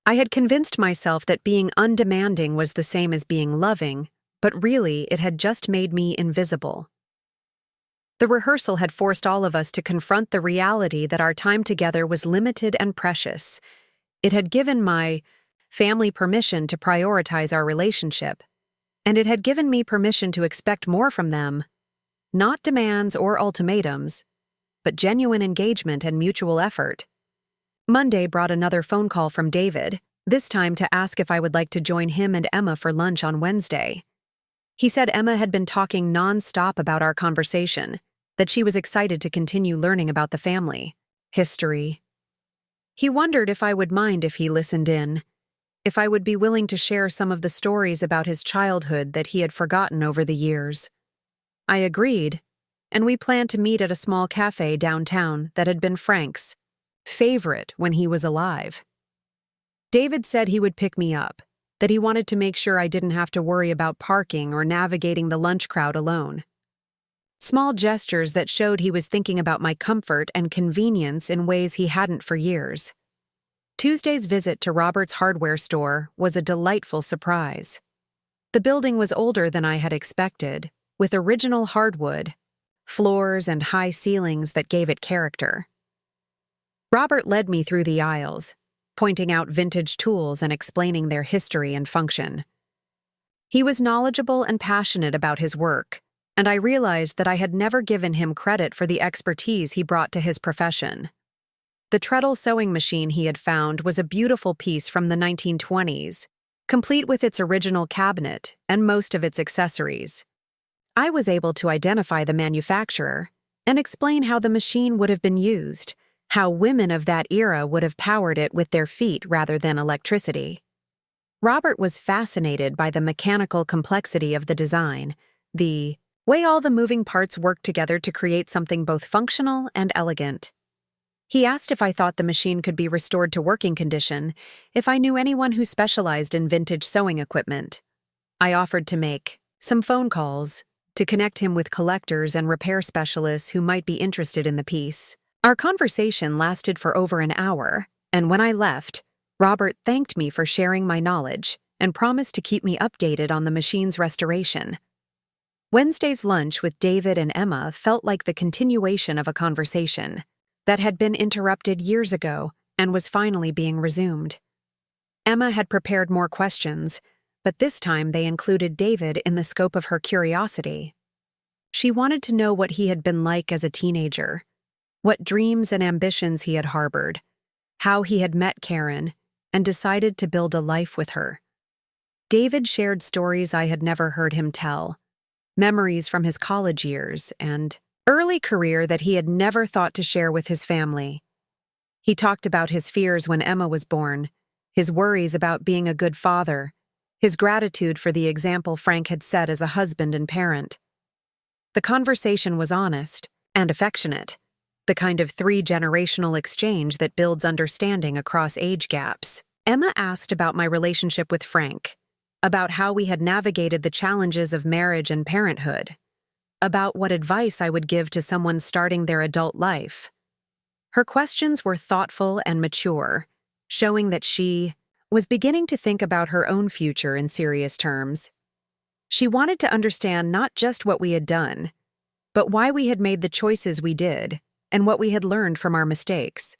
I had convinced myself that being undemanding was the same as being loving, but really it had just made me invisible. The rehearsal had forced all of us to confront the reality that our time together was limited and precious. It had given my family permission to prioritize our relationship, and it had given me permission to expect more from them, not demands or ultimatums, but genuine engagement and mutual effort. Monday brought another phone call from David, this time to ask if I would like to join him and Emma for lunch on Wednesday. He said Emma had been talking non-stop about our conversation, that she was excited to continue learning about the family, history. He wondered if I would mind if he listened in, if I would be willing to share some of the stories about his childhood that he had forgotten over the years. I agreed, and we planned to meet at a small cafe downtown that had been Frank's favorite when he was alive. David said he would pick me up, that he wanted to make sure I didn't have to worry about parking or navigating the lunch crowd alone. Small gestures that showed he was thinking about my comfort and convenience in ways he hadn't for years. Tuesday's visit to Robert's hardware store was a delightful surprise. The building was older than I had expected, with original hardwood, floors and high ceilings that gave it character. Robert led me through the aisles, pointing out vintage tools and explaining their history and function. He was knowledgeable and passionate about his work, and I realized that I had never given him credit for the expertise he brought to his profession. The treadle sewing machine he had found was a beautiful piece from the 1920s, complete with its original cabinet and most of its accessories. I was able to identify the manufacturer and explain how the machine would have been used, how women of that era would have powered it with their feet rather than electricity. Robert was fascinated by the mechanical complexity of the design, the way all the moving parts worked together to create something both functional and elegant. He asked if I thought the machine could be restored to working condition, if I knew anyone who specialized in vintage sewing equipment. I offered to make some phone calls to connect him with collectors and repair specialists who might be interested in the piece. Our conversation lasted for over an hour, and when I left, Robert thanked me for sharing my knowledge and promised to keep me updated on the machine's restoration. Wednesday's lunch with David and Emma felt like the continuation of a conversation that had been interrupted years ago and was finally being resumed. Emma had prepared more questions, but this time they included David in the scope of her curiosity. She wanted to know what he had been like as a teenager, what dreams and ambitions he had harbored, how he had met Karen, and decided to build a life with her. David shared stories I had never heard him tell, memories from his college years and early career that he had never thought to share with his family. He talked about his fears when Emma was born, his worries about being a good father, his gratitude for the example Frank had set as a husband and parent. The conversation was honest and affectionate, the kind of three-generational exchange that builds understanding across age gaps. Emma asked about my relationship with Frank, about how we had navigated the challenges of marriage and parenthood, about what advice I would give to someone starting their adult life. Her questions were thoughtful and mature, showing that she was beginning to think about her own future in serious terms. She wanted to understand not just what we had done, but why we had made the choices we did and what we had learned from our mistakes.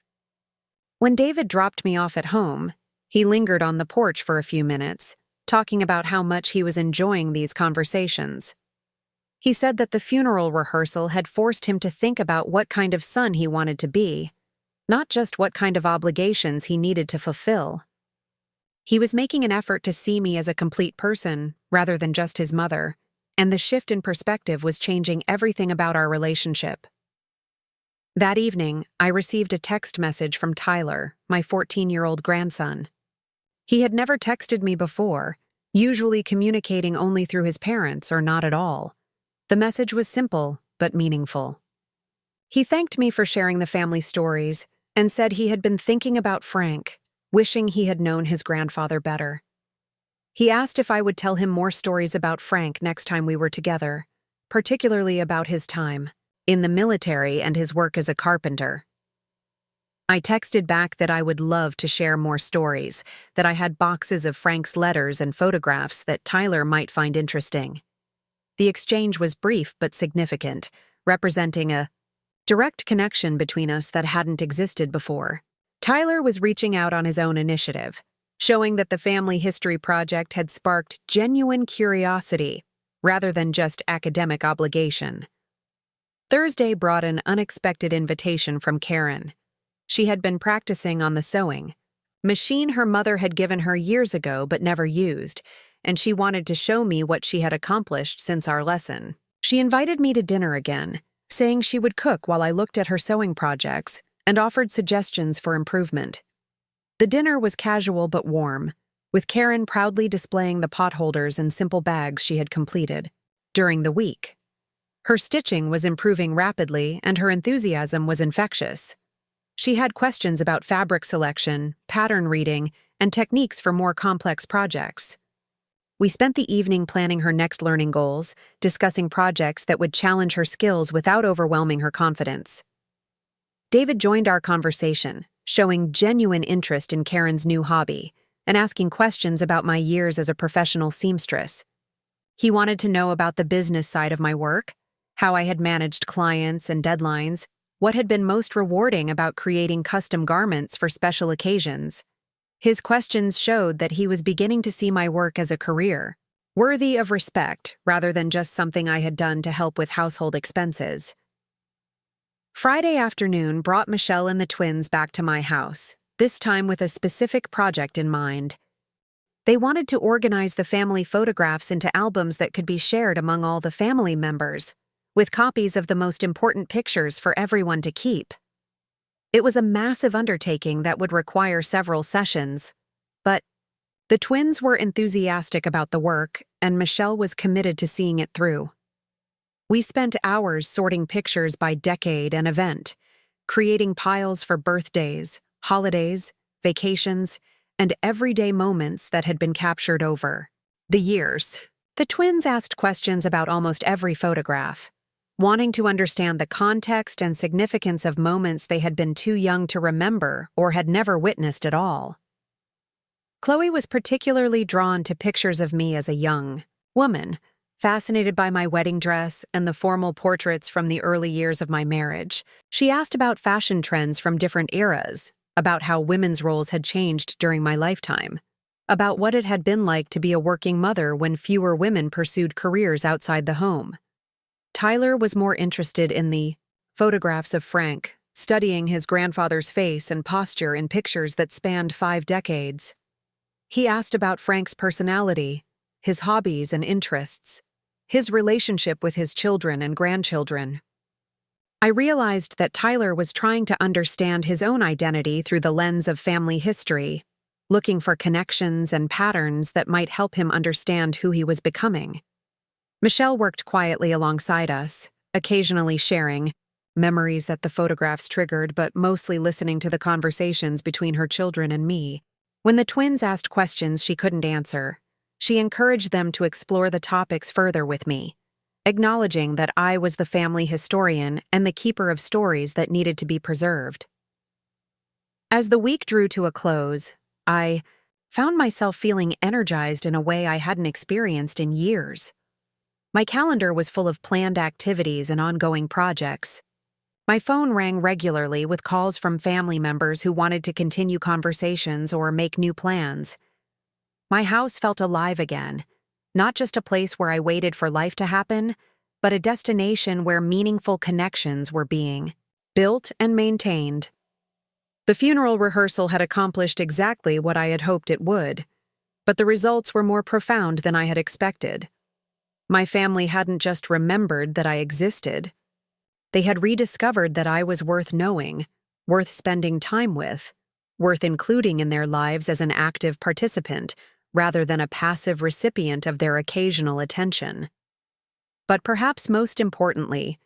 When David dropped me off at home, he lingered on the porch for a few minutes, talking about how much he was enjoying these conversations. He said that the funeral rehearsal had forced him to think about what kind of son he wanted to be, not just what kind of obligations he needed to fulfill. He was making an effort to see me as a complete person, rather than just his mother, and the shift in perspective was changing everything about our relationship. That evening, I received a text message from Tyler, my 14-year-old grandson. He had never texted me before, usually communicating only through his parents or not at all. The message was simple, but meaningful. He thanked me for sharing the family stories and said he had been thinking about Frank, wishing he had known his grandfather better. He asked if I would tell him more stories about Frank next time we were together, particularly about his time in the military and his work as a carpenter. I texted back that I would love to share more stories, that I had boxes of Frank's letters and photographs that Tyler might find interesting. The exchange was brief but significant, representing a direct connection between us that hadn't existed before. Tyler was reaching out on his own initiative, showing that the family history project had sparked genuine curiosity rather than just academic obligation. Thursday brought an unexpected invitation from Karen. She had been practicing on the sewing machine her mother had given her years ago but never used, and she wanted to show me what she had accomplished since our lesson. She invited me to dinner again, saying she would cook while I looked at her sewing projects and offered suggestions for improvement. The dinner was casual but warm, with Karen proudly displaying the potholders and simple bags she had completed. During the week, her stitching was improving rapidly and her enthusiasm was infectious. She had questions about fabric selection, pattern reading, and techniques for more complex projects. We spent the evening planning her next learning goals, discussing projects that would challenge her skills without overwhelming her confidence. David joined our conversation, showing genuine interest in Karen's new hobby and asking questions about my years as a professional seamstress. He wanted to know about the business side of my work, how I had managed clients and deadlines, what had been most rewarding about creating custom garments for special occasions. His questions showed that he was beginning to see my work as a career, worthy of respect rather than just something I had done to help with household expenses. Friday afternoon brought Michelle and the twins back to my house, this time with a specific project in mind. They wanted to organize the family photographs into albums that could be shared among all the family members, with copies of the most important pictures for everyone to keep. It was a massive undertaking that would require several sessions, but the twins were enthusiastic about the work, and Michelle was committed to seeing it through. We spent hours sorting pictures by decade and event, creating piles for birthdays, holidays, vacations, and everyday moments that had been captured over the years. The twins asked questions about almost every photograph, wanting to understand the context and significance of moments they had been too young to remember or had never witnessed at all. Chloe was particularly drawn to pictures of me as a young woman, fascinated by my wedding dress and the formal portraits from the early years of my marriage. She asked about fashion trends from different eras, about how women's roles had changed during my lifetime, about what it had been like to be a working mother when fewer women pursued careers outside the home. Tyler was more interested in the photographs of Frank, studying his grandfather's face and posture in pictures that spanned 5 decades. He asked about Frank's personality, his hobbies and interests, his relationship with his children and grandchildren. I realized that Tyler was trying to understand his own identity through the lens of family history, looking for connections and patterns that might help him understand who he was becoming. Michelle worked quietly alongside us, occasionally sharing memories that the photographs triggered, but mostly listening to the conversations between her children and me. When the twins asked questions she couldn't answer, she encouraged them to explore the topics further with me, acknowledging that I was the family historian and the keeper of stories that needed to be preserved. As the week drew to a close, I found myself feeling energized in a way I hadn't experienced in years. My calendar was full of planned activities and ongoing projects. My phone rang regularly with calls from family members who wanted to continue conversations or make new plans. My house felt alive again, not just a place where I waited for life to happen, but a destination where meaningful connections were being built and maintained. The funeral rehearsal had accomplished exactly what I had hoped it would, but the results were more profound than I had expected. My family hadn't just remembered that I existed. They had rediscovered that I was worth knowing, worth spending time with, worth including in their lives as an active participant rather than a passive recipient of their occasional attention. But perhaps most importantly,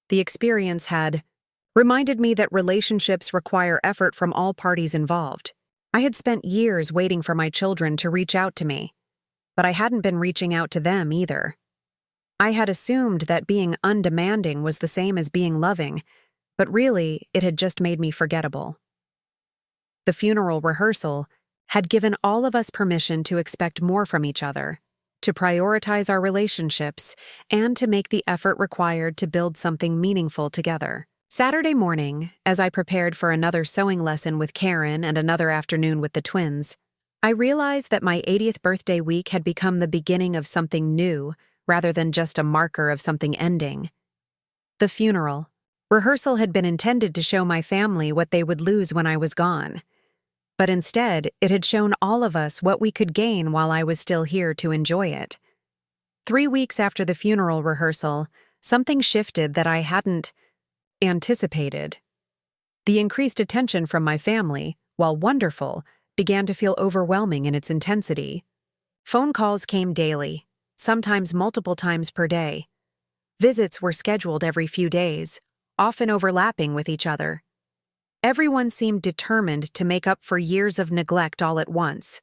the experience had reminded me that relationships require effort from all parties involved. I had spent years waiting for my children to reach out to me, but I hadn't been reaching out to them either. I had assumed that being undemanding was the same as being loving, but really, it had just made me forgettable. The funeral rehearsal had given all of us permission to expect more from each other, to prioritize our relationships, and to make the effort required to build something meaningful together. Saturday morning, as I prepared for another sewing lesson with Karen and another afternoon with the twins, I realized that my 80th birthday week had become the beginning of something new, rather than just a marker of something ending. The funeral, Rehearsal had been intended to show my family what they would lose when I was gone. But instead, it had shown all of us what we could gain while I was still here to enjoy it. 3 weeks after the funeral rehearsal, something shifted that I hadn't anticipated. The increased attention from my family, while wonderful, began to feel overwhelming in its intensity. Phone calls came daily, sometimes multiple times per day. Visits were scheduled every few days, often overlapping with each other. Everyone seemed determined to make up for years of neglect all at once,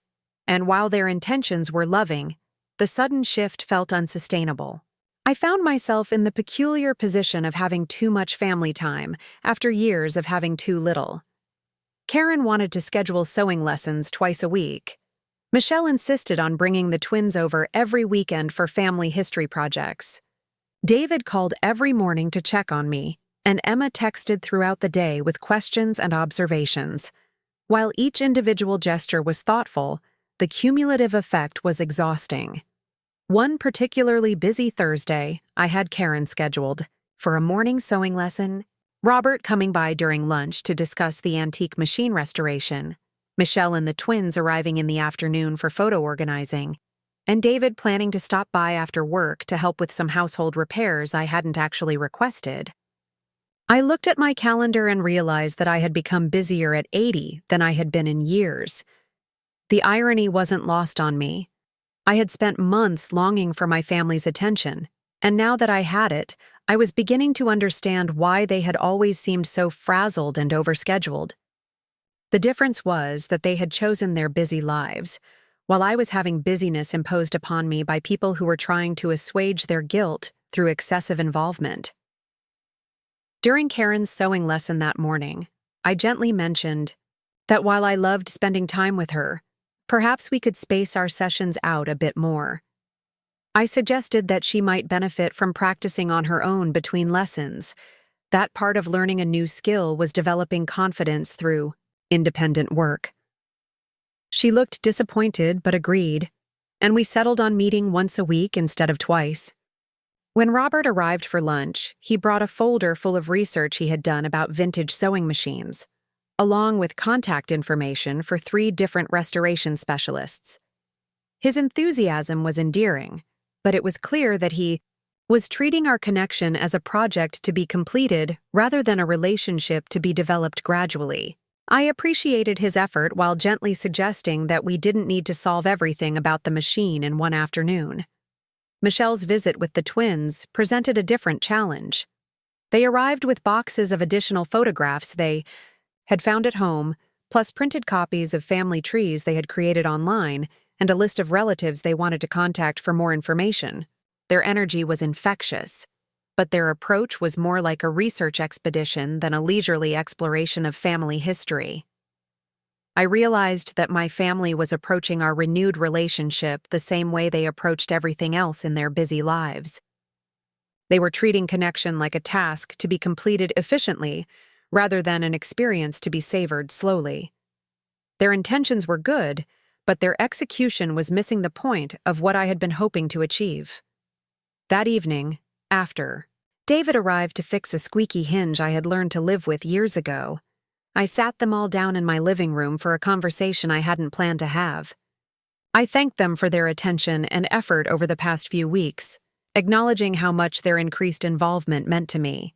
and while their intentions were loving, the sudden shift felt unsustainable. I found myself in the peculiar position of having too much family time after years of having too little. Karen wanted to schedule sewing lessons twice a week. Michelle insisted on bringing the twins over every weekend for family history projects. David called every morning to check on me, and Emma texted throughout the day with questions and observations. While each individual gesture was thoughtful, the cumulative effect was exhausting. One particularly busy Thursday, I had Karen scheduled for a morning sewing lesson, Robert coming by during lunch to discuss the antique machine restoration, Michelle and the twins arriving in the afternoon for photo organizing, and David planning to stop by after work to help with some household repairs I hadn't actually requested. I looked at my calendar and realized that I had become busier at 80 than I had been in years. The irony wasn't lost on me. I had spent months longing for my family's attention, and now that I had it, I was beginning to understand why they had always seemed so frazzled and overscheduled. The difference was that they had chosen their busy lives, while I was having busyness imposed upon me by people who were trying to assuage their guilt through excessive involvement. During Karen's sewing lesson that morning, I gently mentioned that while I loved spending time with her, perhaps we could space our sessions out a bit more. I suggested that she might benefit from practicing on her own between lessons. That part of learning a new skill was developing confidence through independent work. She looked disappointed but agreed, and we settled on meeting once a week instead of twice. When Robert arrived for lunch, he brought a folder full of research he had done about vintage sewing machines, along with contact information for 3 different restoration specialists. His enthusiasm was endearing, but it was clear that he was treating our connection as a project to be completed rather than a relationship to be developed gradually. I appreciated his effort while gently suggesting that we didn't need to solve everything about the machine in one afternoon. Michelle's visit with the twins presented a different challenge. They arrived with boxes of additional photographs they had found at home, plus printed copies of family trees they had created online, and a list of relatives they wanted to contact for more information. Their energy was infectious, but their approach was more like a research expedition than a leisurely exploration of family history. I realized that my family was approaching our renewed relationship the same way they approached everything else in their busy lives. They were treating connection like a task to be completed efficiently, rather than an experience to be savored slowly. Their intentions were good, but their execution was missing the point of what I had been hoping to achieve. That evening, after David arrived to fix a squeaky hinge I had learned to live with years ago, I sat them all down in my living room for a conversation I hadn't planned to have. I thanked them for their attention and effort over the past few weeks, acknowledging how much their increased involvement meant to me.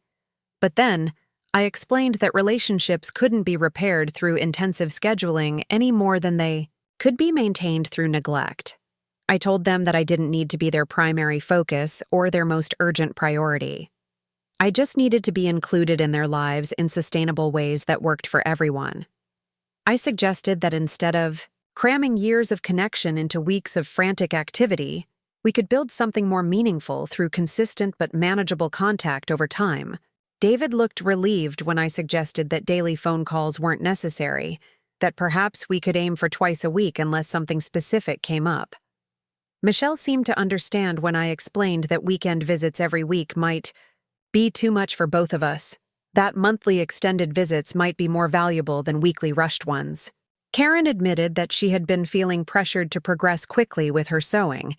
But then, I explained that relationships couldn't be repaired through intensive scheduling any more than they could be maintained through neglect. I told them that I didn't need to be their primary focus or their most urgent priority. I just needed to be included in their lives in sustainable ways that worked for everyone. I suggested that instead of cramming years of connection into weeks of frantic activity, we could build something more meaningful through consistent but manageable contact over time. David looked relieved when I suggested that daily phone calls weren't necessary, that perhaps we could aim for twice a week unless something specific came up. Michelle seemed to understand when I explained that weekend visits every week might be too much for both of us, that monthly extended visits might be more valuable than weekly rushed ones. Karen admitted that she had been feeling pressured to progress quickly with her sewing,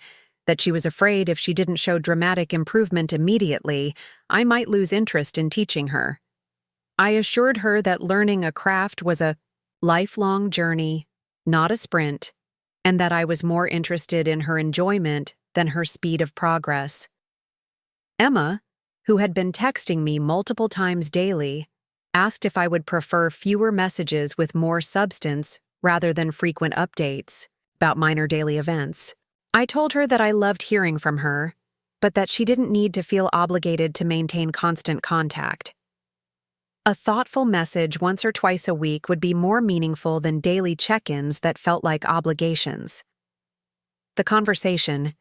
that she was afraid if she didn't show dramatic improvement immediately, I might lose interest in teaching her. I assured her that learning a craft was a lifelong journey, not a sprint, and that I was more interested in her enjoyment than her speed of progress. Emma, who had been texting me multiple times daily, asked if I would prefer fewer messages with more substance rather than frequent updates about minor daily events. I told her that I loved hearing from her, but that she didn't need to feel obligated to maintain constant contact. A thoughtful message once or twice a week would be more meaningful than daily check-ins that felt like obligations. The conversation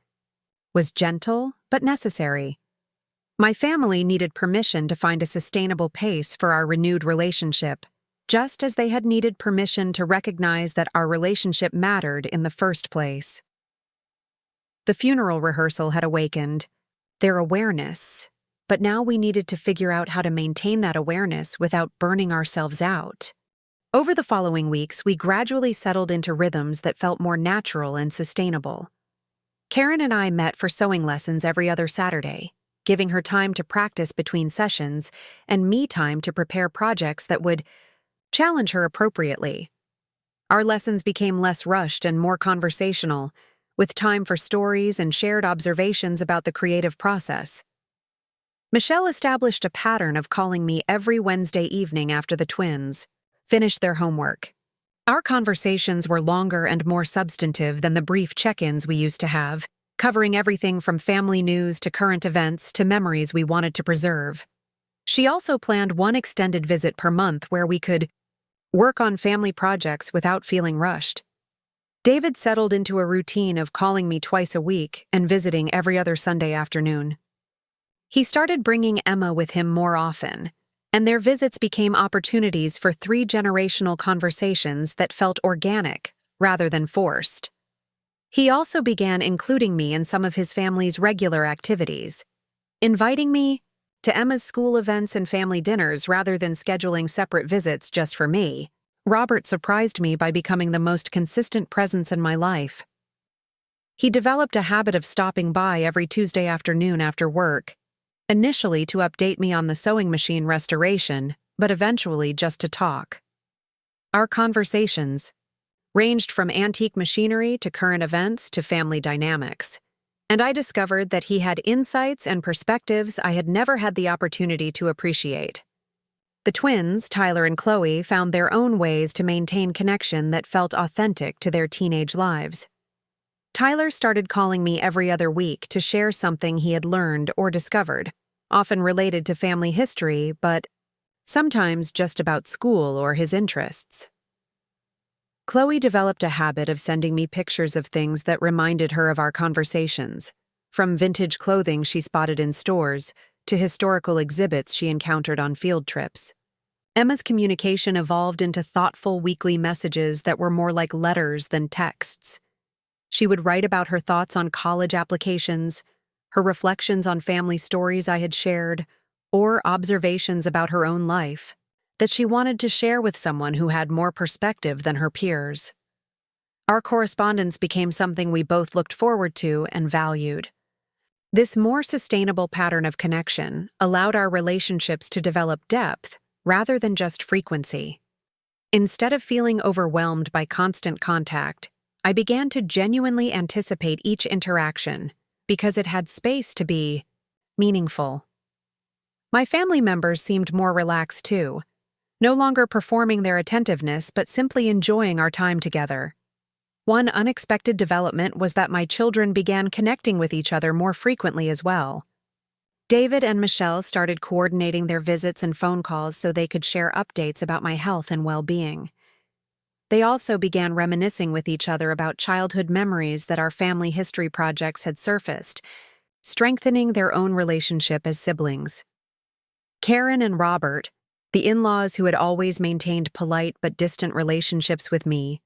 was gentle but necessary. My family needed permission to find a sustainable pace for our renewed relationship, just as they had needed permission to recognize that our relationship mattered in the first place. The funeral rehearsal had awakened their awareness, but now we needed to figure out how to maintain that awareness without burning ourselves out. Over the following weeks, we gradually settled into rhythms that felt more natural and sustainable. Karen and I met for sewing lessons every other Saturday, giving her time to practice between sessions and me time to prepare projects that would challenge her appropriately. Our lessons became less rushed and more conversational, with time for stories and shared observations about the creative process. Michelle established a pattern of calling me every Wednesday evening after the twins finished their homework. Our conversations were longer and more substantive than the brief check-ins we used to have, covering everything from family news to current events to memories we wanted to preserve. She also planned one extended visit per month where we could work on family projects without feeling rushed. David settled into a routine of calling me twice a week and visiting every other Sunday afternoon. He started bringing Emma with him more often, and their visits became opportunities for three-generational conversations that felt organic rather than forced. He also began including me in some of his family's regular activities, inviting me to Emma's school events and family dinners rather than scheduling separate visits just for me. Robert surprised me by becoming the most consistent presence in my life. He developed a habit of stopping by every Tuesday afternoon after work, initially to update me on the sewing machine restoration, but eventually just to talk. Our conversations ranged from antique machinery to current events to family dynamics, and I discovered that he had insights and perspectives I had never had the opportunity to appreciate. The twins, Tyler and Chloe, found their own ways to maintain connection that felt authentic to their teenage lives. Tyler started calling me every other week to share something he had learned or discovered, often related to family history, but sometimes just about school or his interests. Chloe developed a habit of sending me pictures of things that reminded her of our conversations, from vintage clothing she spotted in stores to historical exhibits she encountered on field trips. Emma's communication evolved into thoughtful weekly messages that were more like letters than texts. She would write about her thoughts on college applications, her reflections on family stories I had shared, or observations about her own life that she wanted to share with someone who had more perspective than her peers. Our correspondence became something we both looked forward to and valued. This more sustainable pattern of connection allowed our relationships to develop depth rather than just frequency. Instead of feeling overwhelmed by constant contact, I began to genuinely anticipate each interaction because it had space to be meaningful. My family members seemed more relaxed too, no longer performing their attentiveness but simply enjoying our time together. One unexpected development was that my children began connecting with each other more frequently as well. David and Michelle started coordinating their visits and phone calls so they could share updates about my health and well-being. They also began reminiscing with each other about childhood memories that our family history projects had surfaced, strengthening their own relationship as siblings. Karen and Robert, the in-laws who had always maintained polite but distant relationships with me,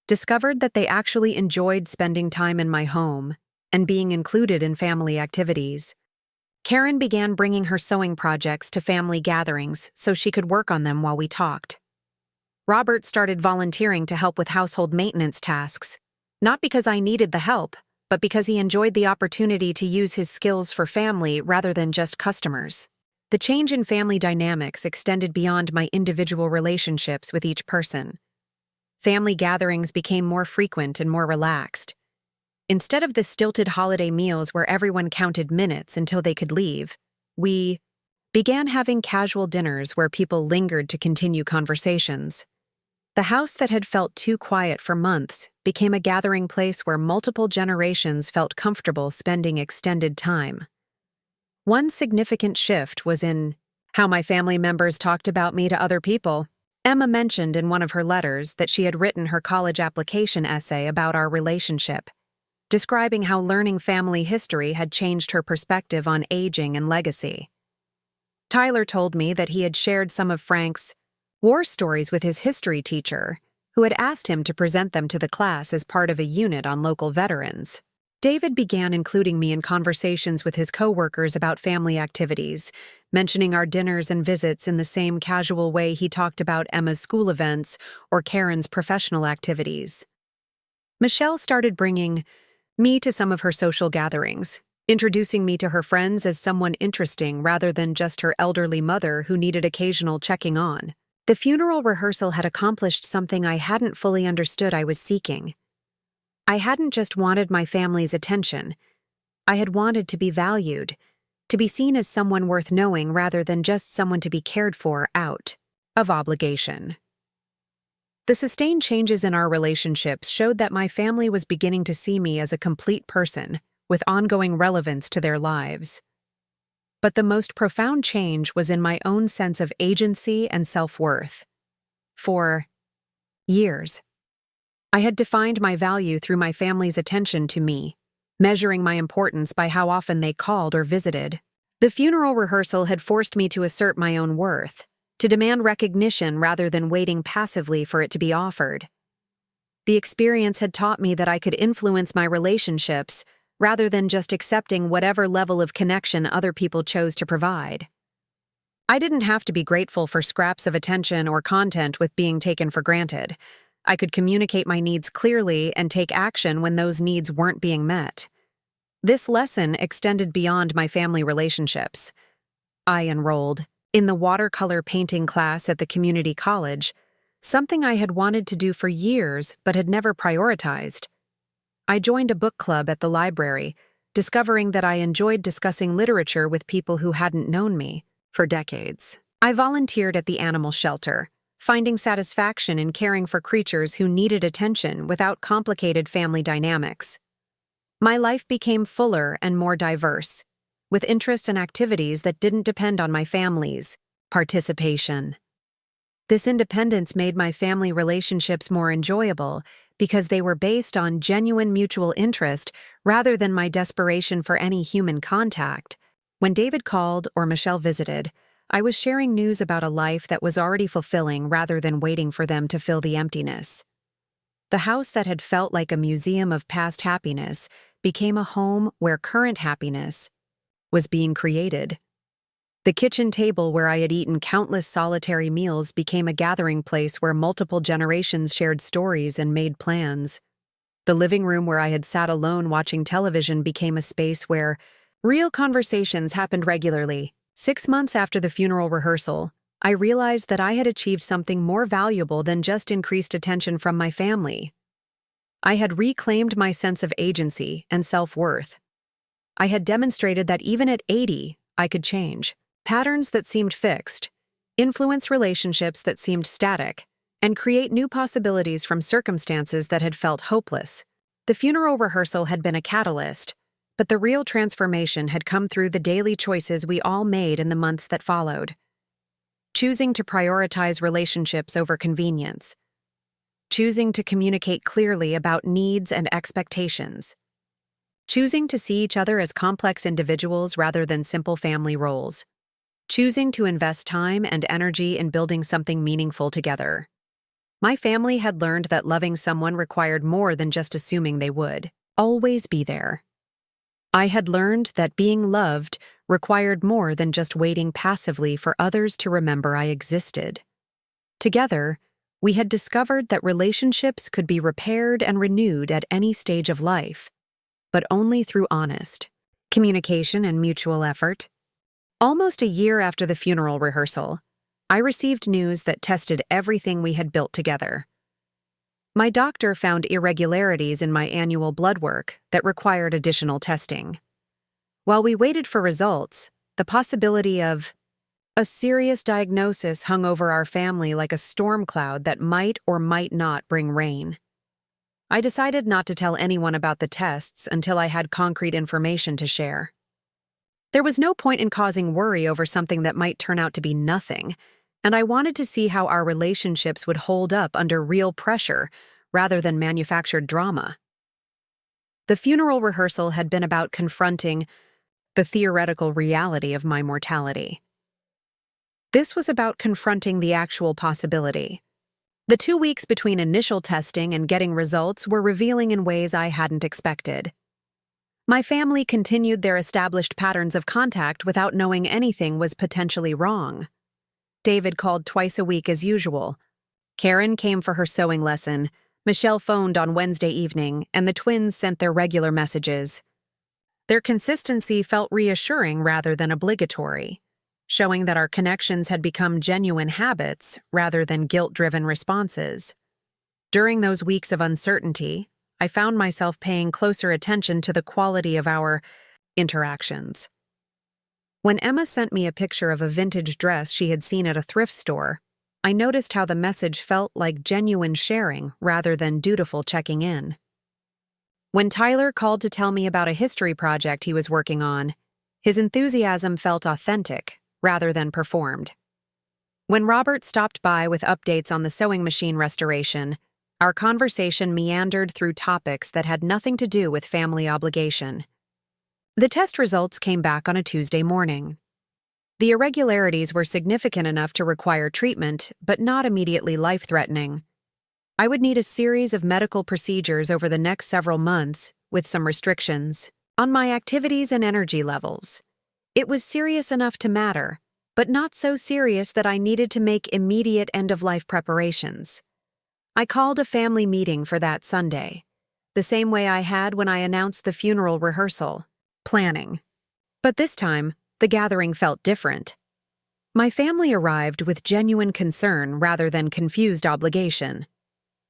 discovered that they actually enjoyed spending time in my home and being included in family activities. Karen began bringing her sewing projects to family gatherings so she could work on them while we talked. Robert started volunteering to help with household maintenance tasks, not because I needed the help, but because he enjoyed the opportunity to use his skills for family rather than just customers. The change in family dynamics extended beyond my individual relationships with each person. Family gatherings became more frequent and more relaxed. Instead of the stilted holiday meals where everyone counted minutes until they could leave, we began having casual dinners where people lingered to continue conversations. The house that had felt too quiet for months became a gathering place where multiple generations felt comfortable spending extended time. One significant shift was in how my family members talked about me to other people. Emma mentioned in one of her letters that she had written her college application essay about our relationship, describing how learning family history had changed her perspective on aging and legacy. Tyler told me that he had shared some of Frank's war stories with his history teacher, who had asked him to present them to the class as part of a unit on local veterans. David began including me in conversations with his coworkers about family activities, mentioning our dinners and visits in the same casual way he talked about Emma's school events or Karen's professional activities. Michelle started bringing me to some of her social gatherings, introducing me to her friends as someone interesting rather than just her elderly mother who needed occasional checking on. The funeral rehearsal had accomplished something I hadn't fully understood I was seeking. I hadn't just wanted my family's attention. I had wanted to be valued, to be seen as someone worth knowing rather than just someone to be cared for out of obligation. The sustained changes in our relationships showed that my family was beginning to see me as a complete person with ongoing relevance to their lives. But the most profound change was in my own sense of agency and self-worth. For years, I had defined my value through my family's attention to me, measuring my importance by how often they called or visited. The funeral rehearsal had forced me to assert my own worth, to demand recognition rather than waiting passively for it to be offered. The experience had taught me that I could influence my relationships rather than just accepting whatever level of connection other people chose to provide. I didn't have to be grateful for scraps of attention or content with being taken for granted. I could communicate my needs clearly and take action when those needs weren't being met. This lesson extended beyond my family relationships. I enrolled in the watercolor painting class at the community college, something I had wanted to do for years but had never prioritized. I joined a book club at the library, discovering that I enjoyed discussing literature with people who hadn't known me for decades. I volunteered at the animal shelter, finding satisfaction in caring for creatures who needed attention without complicated family dynamics. My life became fuller and more diverse, with interests and activities that didn't depend on my family's participation. This independence made my family relationships more enjoyable because they were based on genuine mutual interest rather than my desperation for any human contact. When David called or Michelle visited, I was sharing news about a life that was already fulfilling rather than waiting for them to fill the emptiness. The house that had felt like a museum of past happiness became a home where current happiness was being created. The kitchen table where I had eaten countless solitary meals became a gathering place where multiple generations shared stories and made plans. The living room where I had sat alone watching television became a space where real conversations happened regularly. 6 months after the funeral rehearsal, I realized that I had achieved something more valuable than just increased attention from my family. I had reclaimed my sense of agency and self-worth. I had demonstrated that even at 80, I could change. Patterns that seemed fixed, influence relationships that seemed static, and create new possibilities from circumstances that had felt hopeless. The funeral rehearsal had been a catalyst, but the real transformation had come through the daily choices we all made in the months that followed. Choosing to prioritize relationships over convenience. Choosing to communicate clearly about needs and expectations. Choosing to see each other as complex individuals rather than simple family roles. Choosing to invest time and energy in building something meaningful together. My family had learned that loving someone required more than just assuming they would always be there. I had learned that being loved required more than just waiting passively for others to remember I existed. Together, we had discovered that relationships could be repaired and renewed at any stage of life. but only through honest communication and mutual effort. Almost a year after the funeral rehearsal, I received news that tested everything we had built together. My doctor found irregularities in my annual blood work that required additional testing. While we waited for results, the possibility of a serious diagnosis hung over our family like a storm cloud that might or might not bring rain. I decided not to tell anyone about the tests until I had concrete information to share. There was no point in causing worry over something that might turn out to be nothing, and I wanted to see how our relationships would hold up under real pressure rather than manufactured drama. The funeral rehearsal had been about confronting the theoretical reality of my mortality. This was about confronting the actual possibility. The 2 weeks between initial testing and getting results were revealing in ways I hadn't expected. My family continued their established patterns of contact without knowing anything was potentially wrong. David called twice a week as usual. Karen came for her sewing lesson. Michelle phoned on Wednesday evening, and the twins sent their regular messages. Their consistency felt reassuring rather than obligatory, showing that our connections had become genuine habits rather than guilt-driven responses. During those weeks of uncertainty, I found myself paying closer attention to the quality of our interactions. When Emma sent me a picture of a vintage dress she had seen at a thrift store, I noticed how the message felt like genuine sharing rather than dutiful checking in. When Tyler called to tell me about a history project he was working on, his enthusiasm felt authentic rather than performed. When Robert stopped by with updates on the sewing machine restoration, our conversation meandered through topics that had nothing to do with family obligation. The test results came back on a Tuesday morning. The irregularities were significant enough to require treatment, but not immediately life-threatening. I would need a series of medical procedures over the next several months, with some restrictions, on my activities and energy levels. It was serious enough to matter, but not so serious that I needed to make immediate end-of-life preparations. I called a family meeting for that Sunday, the same way I had when I announced the funeral rehearsal, planning. But this time, the gathering felt different. My family arrived with genuine concern rather than confused obligation.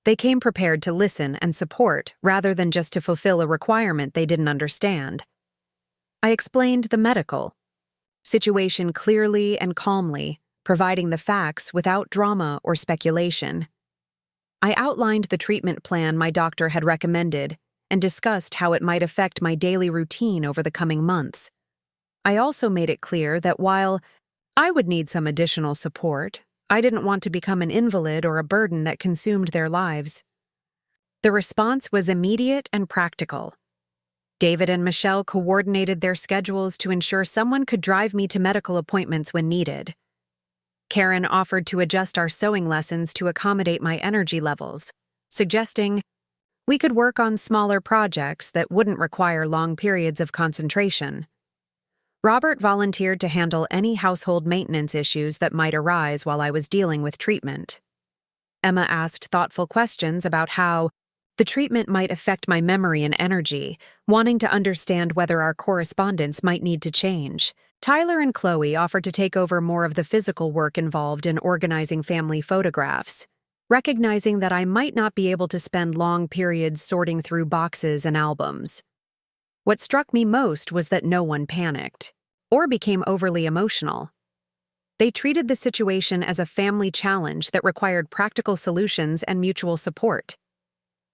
They came prepared to listen and support rather than just to fulfill a requirement they didn't understand. I explained the medical situation clearly and calmly, providing the facts without drama or speculation. I outlined the treatment plan my doctor had recommended and discussed how it might affect my daily routine over the coming months. I also made it clear that while I would need some additional support, I didn't want to become an invalid or a burden that consumed their lives. The response was immediate and practical. David and Michelle coordinated their schedules to ensure someone could drive me to medical appointments when needed. Karen offered to adjust our sewing lessons to accommodate my energy levels, suggesting we could work on smaller projects that wouldn't require long periods of concentration. Robert volunteered to handle any household maintenance issues that might arise while I was dealing with treatment. Emma asked thoughtful questions about how the treatment might affect my memory and energy, wanting to understand whether our correspondence might need to change. Tyler and Chloe offered to take over more of the physical work involved in organizing family photographs, recognizing that I might not be able to spend long periods sorting through boxes and albums. What struck me most was that no one panicked or became overly emotional. They treated the situation as a family challenge that required practical solutions and mutual support.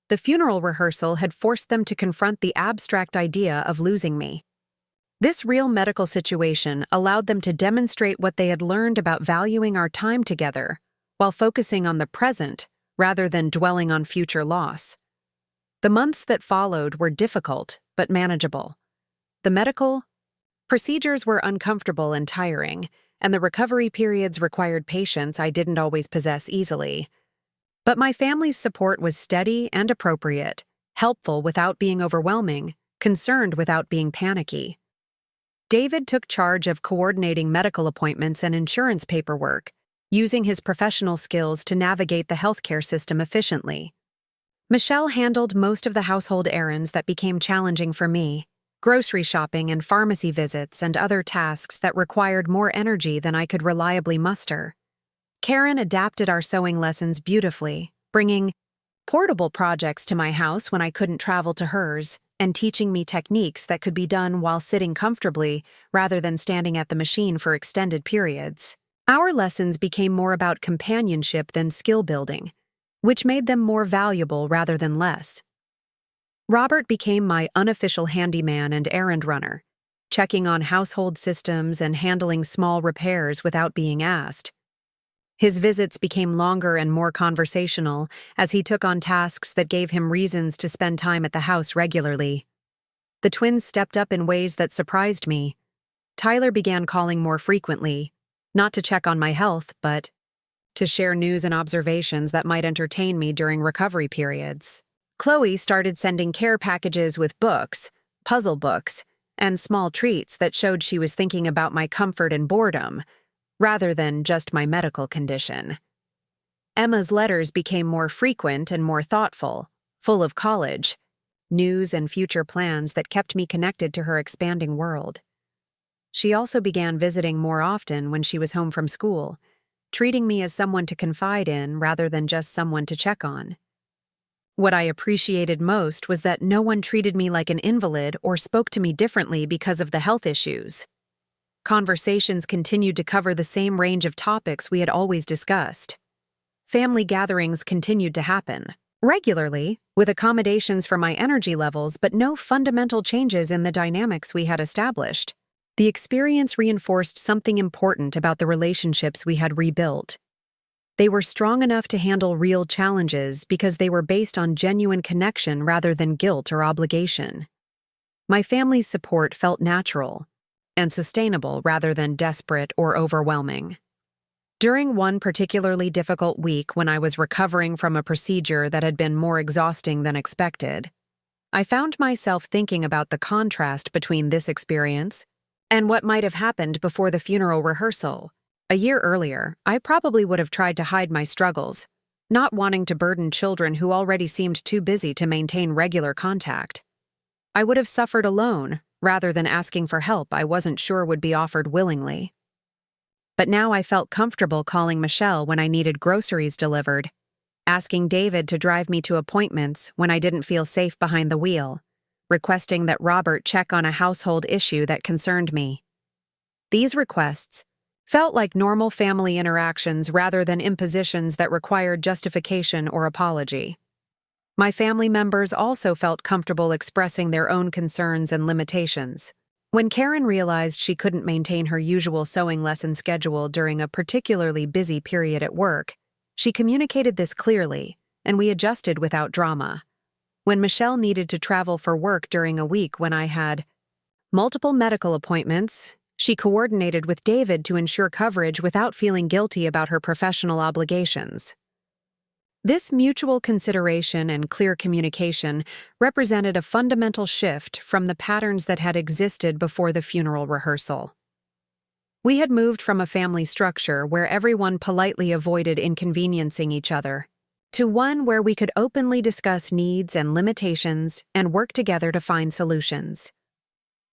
The funeral rehearsal had forced them to confront the abstract idea of losing me. This real medical situation allowed them to demonstrate what they had learned about valuing our time together while focusing on the present rather than dwelling on future loss. The months that followed were difficult but manageable. The medical procedures were uncomfortable and tiring, and the recovery periods required patience I didn't always possess easily. But my family's support was steady and appropriate, helpful without being overwhelming, concerned without being panicky. David took charge of coordinating medical appointments and insurance paperwork, using his professional skills to navigate the healthcare system efficiently. Michelle handled most of the household errands that became challenging for me, grocery shopping and pharmacy visits and other tasks that required more energy than I could reliably muster. Karen adapted our sewing lessons beautifully, bringing portable projects to my house when I couldn't travel to hers, and teaching me techniques that could be done while sitting comfortably rather than standing at the machine for extended periods. Our lessons became more about companionship than skill building, which made them more valuable rather than less. Robert became my unofficial handyman and errand runner, checking on household systems and handling small repairs without being asked. His visits became longer and more conversational as he took on tasks that gave him reasons to spend time at the house regularly. The twins stepped up in ways that surprised me. Tyler began calling more frequently, not to check on my health, but to share news and observations that might entertain me during recovery periods. Chloe started sending care packages with books, puzzle books, and small treats that showed she was thinking about my comfort and boredom, rather than just my medical condition. Emma's letters became more frequent and more thoughtful, full of college, news and future plans that kept me connected to her expanding world. She also began visiting more often when she was home from school, treating me as someone to confide in rather than just someone to check on. What I appreciated most was that no one treated me like an invalid or spoke to me differently because of the health issues. Conversations continued to cover the same range of topics we had always discussed. Family gatherings continued to happen, regularly, with accommodations for my energy levels but no fundamental changes in the dynamics we had established. The experience reinforced something important about the relationships we had rebuilt. They were strong enough to handle real challenges because they were based on genuine connection rather than guilt or obligation. My family's support felt natural and sustainable rather than desperate or overwhelming. During one particularly difficult week when I was recovering from a procedure that had been more exhausting than expected, I found myself thinking about the contrast between this experience and what might have happened before the funeral rehearsal. A year earlier, I probably would have tried to hide my struggles, not wanting to burden children who already seemed too busy to maintain regular contact. I would have suffered alone, rather than asking for help I wasn't sure would be offered willingly. But now I felt comfortable calling Michelle when I needed groceries delivered, asking David to drive me to appointments when I didn't feel safe behind the wheel, requesting that Robert check on a household issue that concerned me. These requests felt like normal family interactions rather than impositions that required justification or apology. My family members also felt comfortable expressing their own concerns and limitations. When Karen realized she couldn't maintain her usual sewing lesson schedule during a particularly busy period at work, she communicated this clearly, and we adjusted without drama. When Michelle needed to travel for work during a week when I had multiple medical appointments, she coordinated with David to ensure coverage without feeling guilty about her professional obligations. This mutual consideration and clear communication represented a fundamental shift from the patterns that had existed before the funeral rehearsal. We had moved from a family structure where everyone politely avoided inconveniencing each other, to one where we could openly discuss needs and limitations and work together to find solutions.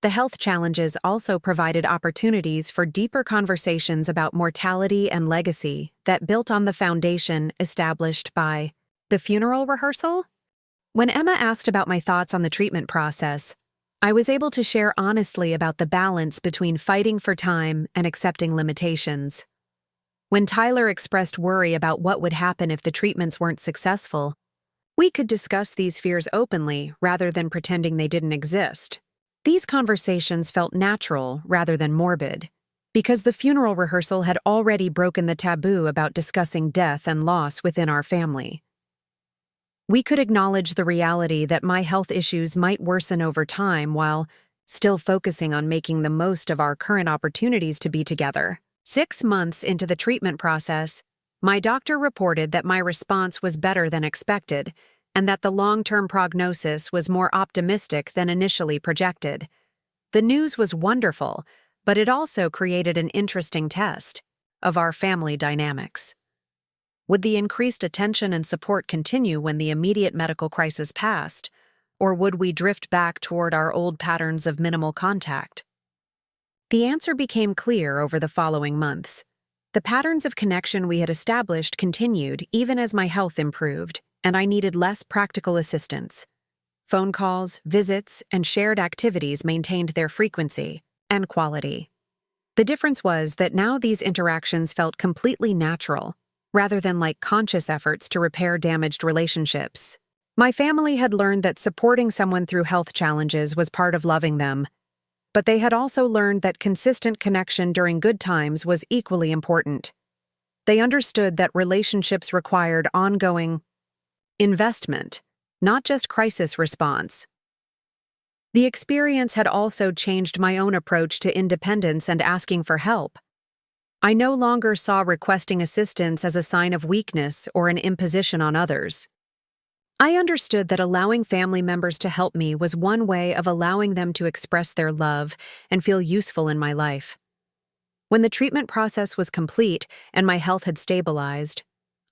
The health challenges also provided opportunities for deeper conversations about mortality and legacy that built on the foundation established by the funeral rehearsal. When Emma asked about my thoughts on the treatment process, I was able to share honestly about the balance between fighting for time and accepting limitations. When Tyler expressed worry about what would happen if the treatments weren't successful, we could discuss these fears openly rather than pretending they didn't exist. These conversations felt natural rather than morbid, because the funeral rehearsal had already broken the taboo about discussing death and loss within our family. We could acknowledge the reality that my health issues might worsen over time while still focusing on making the most of our current opportunities to be together. 6 months into the treatment process, my doctor reported that my response was better than expected, and that the long-term prognosis was more optimistic than initially projected. The news was wonderful, but it also created an interesting test of our family dynamics. Would the increased attention and support continue when the immediate medical crisis passed, or would we drift back toward our old patterns of minimal contact? The answer became clear over the following months. The patterns of connection we had established continued even as my health improved, and I needed less practical assistance. Phone calls, visits, and shared activities maintained their frequency and quality. The difference was that now these interactions felt completely natural, rather than like conscious efforts to repair damaged relationships. My family had learned that supporting someone through health challenges was part of loving them, but they had also learned that consistent connection during good times was equally important. They understood that relationships required ongoing investment, not just crisis response. The experience had also changed my own approach to independence and asking for help. I no longer saw requesting assistance as a sign of weakness or an imposition on others. I understood that allowing family members to help me was one way of allowing them to express their love and feel useful in my life. When the treatment process was complete and my health had stabilized,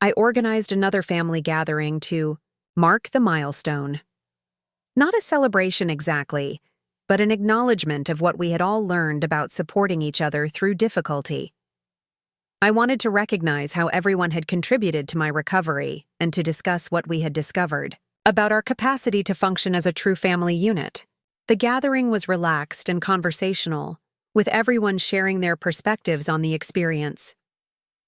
I organized another family gathering to mark the milestone. Not a celebration exactly, but an acknowledgement of what we had all learned about supporting each other through difficulty. I wanted to recognize how everyone had contributed to my recovery and to discuss what we had discovered about our capacity to function as a true family unit. The gathering was relaxed and conversational, with everyone sharing their perspectives on the experience.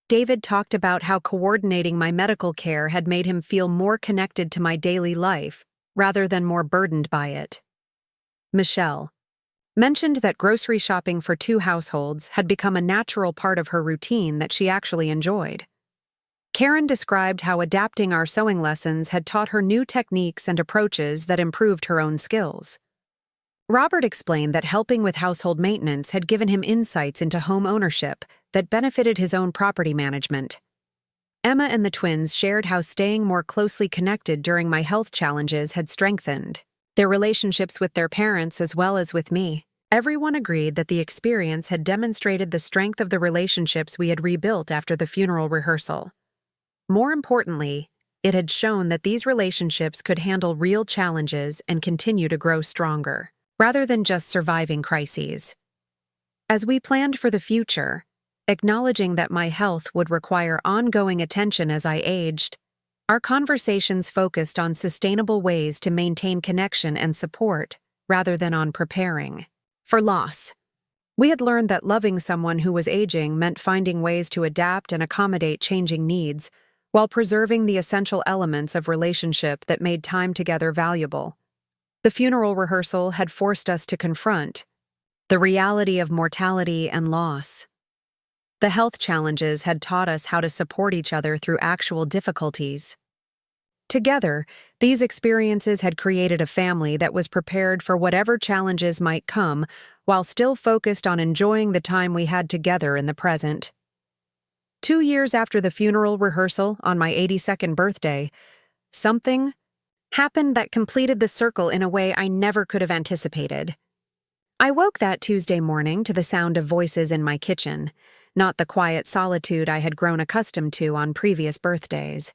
David talked about how coordinating my medical care had made him feel more connected to my daily life, rather than more burdened by it. Michelle mentioned that grocery shopping for 2 households had become a natural part of her routine that she actually enjoyed. Karen described how adapting our sewing lessons had taught her new techniques and approaches that improved her own skills. Robert explained that helping with household maintenance had given him insights into home ownership that benefited his own property management. Emma and the twins shared how staying more closely connected during my health challenges had strengthened their relationships with their parents as well as with me. Everyone agreed that the experience had demonstrated the strength of the relationships we had rebuilt after the funeral rehearsal. More importantly, it had shown that these relationships could handle real challenges and continue to grow stronger, rather than just surviving crises. As we planned for the future, acknowledging that my health would require ongoing attention as I aged, our conversations focused on sustainable ways to maintain connection and support, rather than on preparing for loss. We had learned that loving someone who was aging meant finding ways to adapt and accommodate changing needs, while preserving the essential elements of relationship that made time together valuable. The funeral rehearsal had forced us to confront the reality of mortality and loss. The health challenges had taught us how to support each other through actual difficulties. Together, these experiences had created a family that was prepared for whatever challenges might come, while still focused on enjoying the time we had together in the present. 2 years after the funeral rehearsal on my 82nd birthday, something happened that completed the circle in a way I never could have anticipated. I woke that Tuesday morning to the sound of voices in my kitchen, not the quiet solitude I had grown accustomed to on previous birthdays.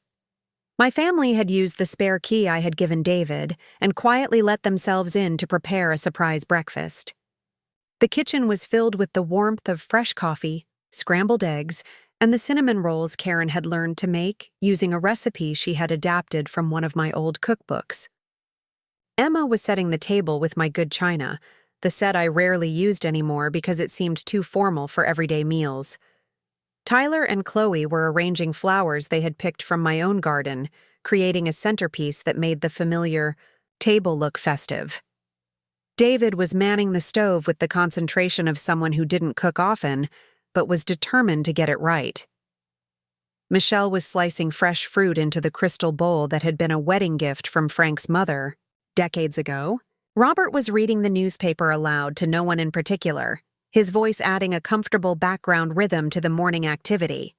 My family had used the spare key I had given David and quietly let themselves in to prepare a surprise breakfast. The kitchen was filled with the warmth of fresh coffee, scrambled eggs, and the cinnamon rolls Karen had learned to make using a recipe she had adapted from one of my old cookbooks. Emma was setting the table with my good china, the set I rarely used anymore because it seemed too formal for everyday meals. Tyler and Chloe were arranging flowers they had picked from my own garden, creating a centerpiece that made the familiar table look festive. David was manning the stove with the concentration of someone who didn't cook often, but was determined to get it right. Michelle was slicing fresh fruit into the crystal bowl that had been a wedding gift from Frank's mother decades ago. Robert was reading the newspaper aloud to no one in particular, his voice adding a comfortable background rhythm to the morning activity.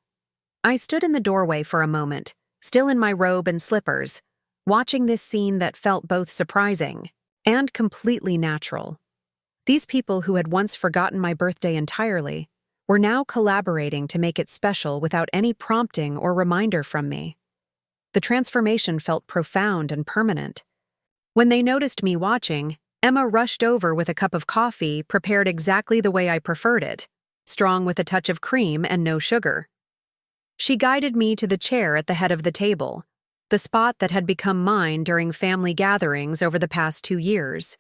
I stood in the doorway for a moment, still in my robe and slippers, watching this scene that felt both surprising and completely natural. These people who had once forgotten my birthday entirely were now collaborating to make it special without any prompting or reminder from me. The transformation felt profound and permanent. When they noticed me watching, Emma rushed over with a cup of coffee prepared exactly the way I preferred it, strong with a touch of cream and no sugar. She guided me to the chair at the head of the table, the spot that had become mine during family gatherings over the past 2 years.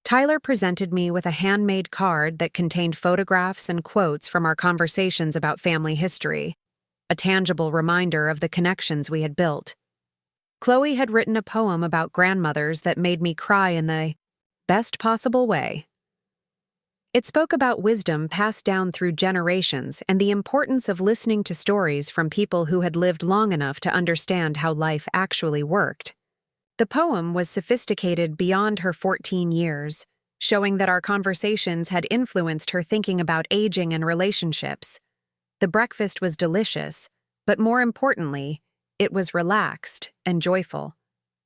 Tyler presented me with a handmade card that contained photographs and quotes from our conversations about family history, a tangible reminder of the connections we had built. Chloe had written a poem about grandmothers that made me cry in the best possible way. It spoke about wisdom passed down through generations and the importance of listening to stories from people who had lived long enough to understand how life actually worked. The poem was sophisticated beyond her 14 years, showing that our conversations had influenced her thinking about aging and relationships. The breakfast was delicious, but more importantly, it was relaxed and joyful.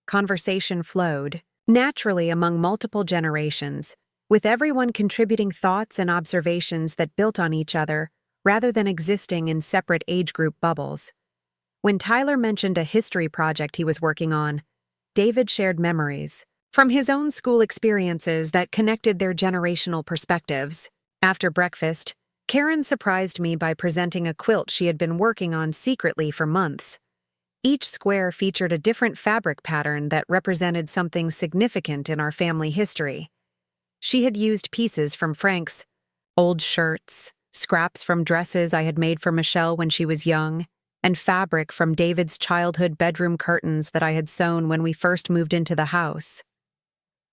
Conversation flowed naturally among multiple generations, with everyone contributing thoughts and observations that built on each other rather than existing in separate age group bubbles. When Tyler mentioned a history project he was working on, David shared memories from his own school experiences that connected their generational perspectives. After breakfast, Karen surprised me by presenting a quilt she had been working on secretly for months. Each square featured a different fabric pattern that represented something significant in our family history. She had used pieces from Frank's old shirts, scraps from dresses I had made for Michelle when she was young, and fabric from David's childhood bedroom curtains that I had sewn when we first moved into the house.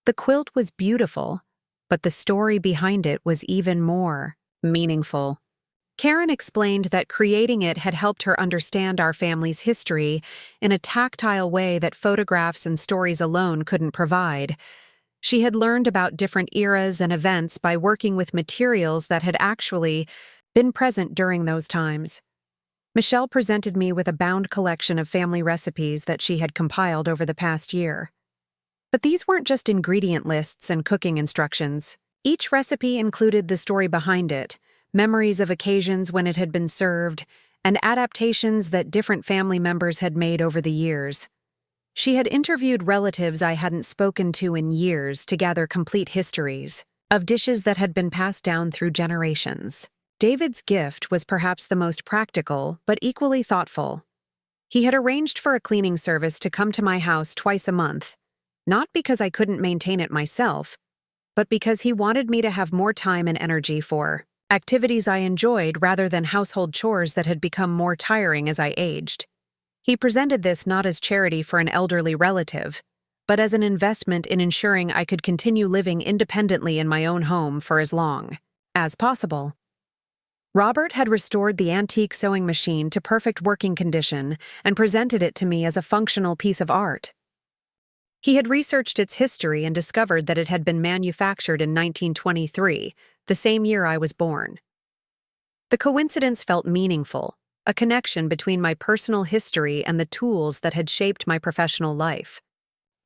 The quilt was beautiful, but the story behind it was even more meaningful. Karen explained that creating it had helped her understand our family's history in a tactile way that photographs and stories alone couldn't provide. She had learned about different eras and events by working with materials that had actually been present during those times. Michelle presented me with a bound collection of family recipes that she had compiled over the past year. But these weren't just ingredient lists and cooking instructions. Each recipe included the story behind it, memories of occasions when it had been served, and adaptations that different family members had made over the years. She had interviewed relatives I hadn't spoken to in years to gather complete histories of dishes that had been passed down through generations. David's gift was perhaps the most practical, but equally thoughtful. He had arranged for a cleaning service to come to my house twice a month, not because I couldn't maintain it myself, but because he wanted me to have more time and energy for activities I enjoyed rather than household chores that had become more tiring as I aged. He presented this not as charity for an elderly relative, but as an investment in ensuring I could continue living independently in my own home for as long as possible. Robert had restored the antique sewing machine to perfect working condition and presented it to me as a functional piece of art. He had researched its history and discovered that it had been manufactured in 1923, the same year I was born. The coincidence felt meaningful, a connection between my personal history and the tools that had shaped my professional life.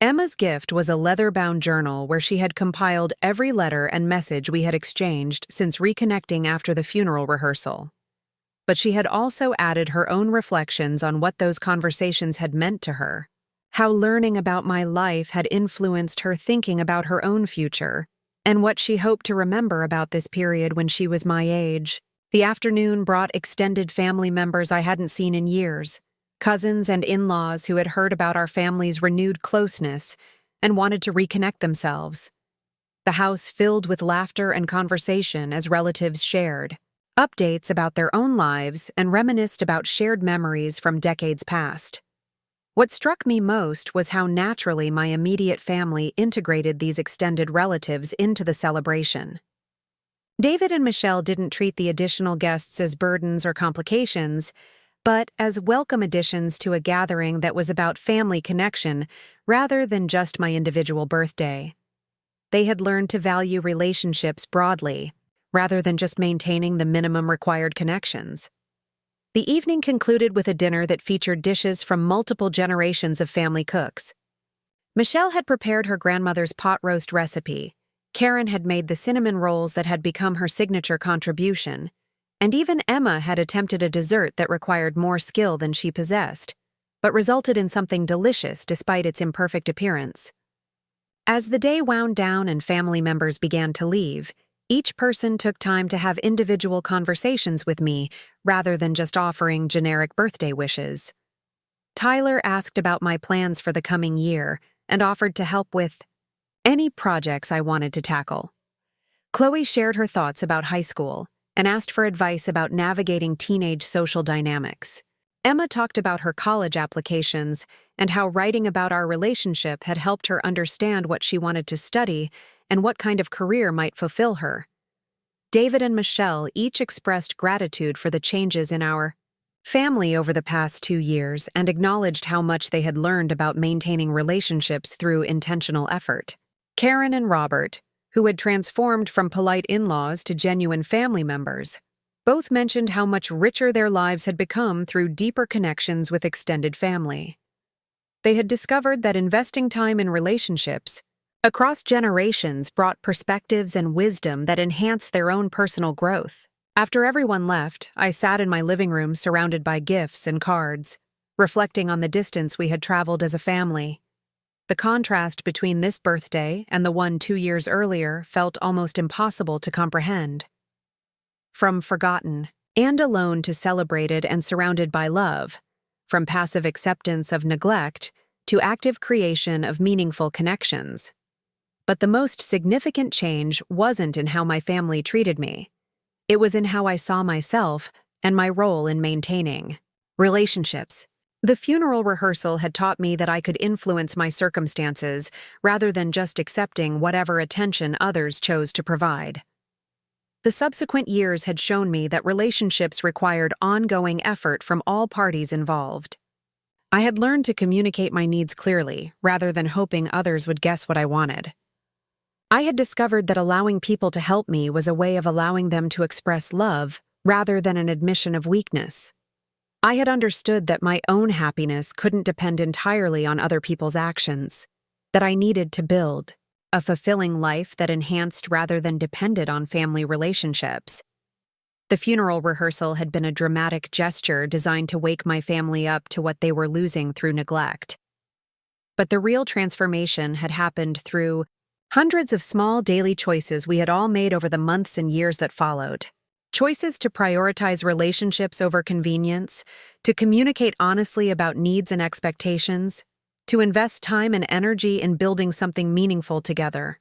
Emma's gift was a leather-bound journal where she had compiled every letter and message we had exchanged since reconnecting after the funeral rehearsal. But she had also added her own reflections on what those conversations had meant to her, how learning about my life had influenced her thinking about her own future, and what she hoped to remember about this period when she was my age. The afternoon brought extended family members I hadn't seen in years, cousins and in-laws who had heard about our family's renewed closeness and wanted to reconnect themselves. The house filled with laughter and conversation as relatives shared updates about their own lives and reminisced about shared memories from decades past. What struck me most was how naturally my immediate family integrated these extended relatives into the celebration. David and Michelle didn't treat the additional guests as burdens or complications, but as welcome additions to a gathering that was about family connection rather than just my individual birthday. They had learned to value relationships broadly, rather than just maintaining the minimum required connections. The evening concluded with a dinner that featured dishes from multiple generations of family cooks. Michelle had prepared her grandmother's pot roast recipe. Karen had made the cinnamon rolls that had become her signature contribution, And even Emma had attempted a dessert that required more skill than she possessed, but resulted in something delicious despite its imperfect appearance. As the day wound down and family members began to leave, each person took time to have individual conversations with me rather than just offering generic birthday wishes. Tyler asked about my plans for the coming year and offered to help with any projects I wanted to tackle. Chloe shared her thoughts about high school and asked for advice about navigating teenage social dynamics. Emma talked about her college applications and how writing about our relationship had helped her understand what she wanted to study and what kind of career might fulfill her. David and Michelle each expressed gratitude for the changes in our family over the past 2 years and acknowledged how much they had learned about maintaining relationships through intentional effort. Karen and Robert, who had transformed from polite in-laws to genuine family members, both mentioned how much richer their lives had become through deeper connections with extended family. They had discovered that investing time in relationships across generations brought perspectives and wisdom that enhanced their own personal growth. After everyone left, I sat in my living room surrounded by gifts and cards, reflecting on the distance we had traveled as a family. The contrast between this birthday and the one 2 years earlier felt almost impossible to comprehend. From forgotten and alone to celebrated and surrounded by love, from passive acceptance of neglect to active creation of meaningful connections. But the most significant change wasn't in how my family treated me. It was in how I saw myself and my role in maintaining relationships. The funeral rehearsal had taught me that I could influence my circumstances rather than just accepting whatever attention others chose to provide. The subsequent years had shown me that relationships required ongoing effort from all parties involved. I had learned to communicate my needs clearly rather than hoping others would guess what I wanted. I had discovered that allowing people to help me was a way of allowing them to express love rather than an admission of weakness. I had understood that my own happiness couldn't depend entirely on other people's actions, that I needed to build a fulfilling life that enhanced rather than depended on family relationships. The funeral rehearsal had been a dramatic gesture designed to wake my family up to what they were losing through neglect. But the real transformation had happened through hundreds of small daily choices we had all made over the months and years that followed. Choices to prioritize relationships over convenience, to communicate honestly about needs and expectations, to invest time and energy in building something meaningful together.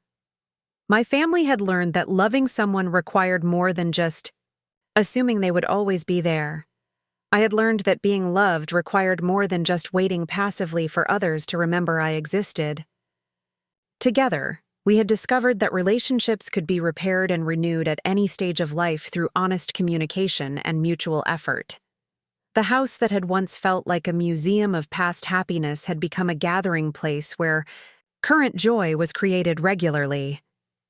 My family had learned that loving someone required more than just assuming they would always be there. I had learned that being loved required more than just waiting passively for others to remember I existed. Together, we had discovered that relationships could be repaired and renewed at any stage of life through honest communication and mutual effort. The house that had once felt like a museum of past happiness had become a gathering place where current joy was created regularly.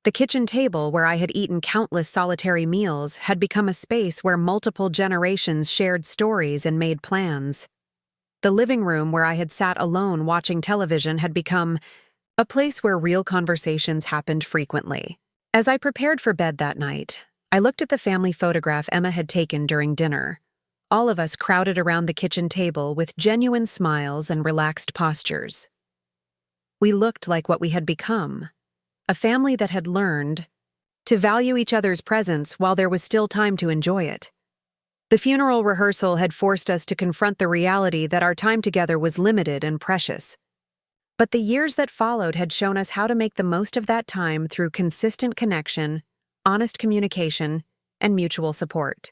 The kitchen table where I had eaten countless solitary meals had become a space where multiple generations shared stories and made plans. The living room where I had sat alone watching television had become a place where real conversations happened frequently. As I prepared for bed that night, I looked at the family photograph Emma had taken during dinner. All of us crowded around the kitchen table with genuine smiles and relaxed postures. We looked like what we had become, a family that had learned to value each other's presence while there was still time to enjoy it. The funeral rehearsal had forced us to confront the reality that our time together was limited and precious. But the years that followed had shown us how to make the most of that time through consistent connection, honest communication, and mutual support.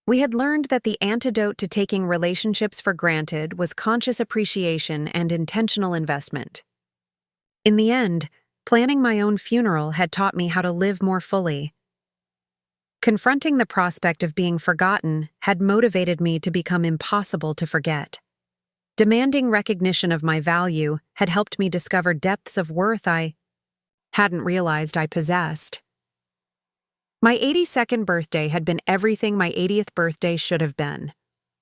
We had learned that the antidote to taking relationships for granted was conscious appreciation and intentional investment. In the end, planning my own funeral had taught me how to live more fully. Confronting the prospect of being forgotten had motivated me to become impossible to forget. Demanding recognition of my value had helped me discover depths of worth I hadn't realized I possessed. My 82nd birthday had been everything my 80th birthday should have been.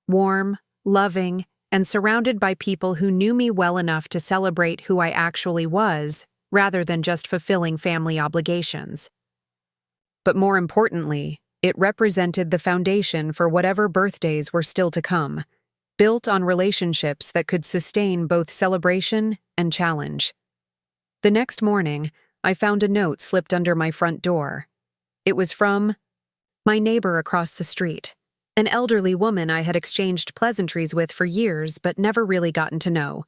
Warm, loving, and surrounded by people who knew me well enough to celebrate who I actually was, rather than just fulfilling family obligations. But more importantly, It represented the foundation for whatever birthdays were still to come, built on relationships that could sustain both celebration and challenge. The next morning, I found a note slipped under my front door. It was from my neighbor across the street, an elderly woman I had exchanged pleasantries with for years but never really gotten to know.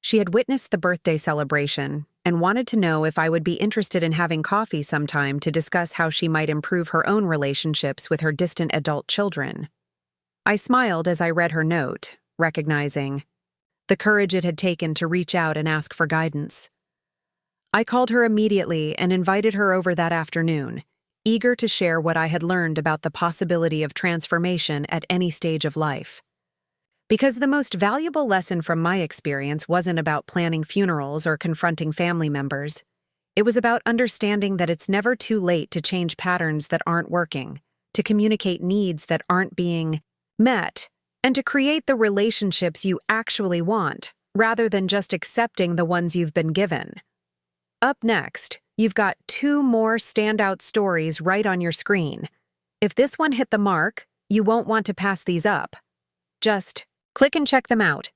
She had witnessed the birthday celebration and wanted to know if I would be interested in having coffee sometime to discuss how she might improve her own relationships with her distant adult children. I smiled as I read her note, recognizing the courage it had taken to reach out and ask for guidance. I called her immediately and invited her over that afternoon, eager to share what I had learned about the possibility of transformation at any stage of life. Because the most valuable lesson from my experience wasn't about planning funerals or confronting family members. It was about understanding that it's never too late to change patterns that aren't working, to communicate needs that aren't being met, and to create the relationships you actually want, rather than just accepting the ones you've been given. Up next, you've got 2 more standout stories right on your screen. If this one hit the mark, you won't want to pass these up. Just click and check them out.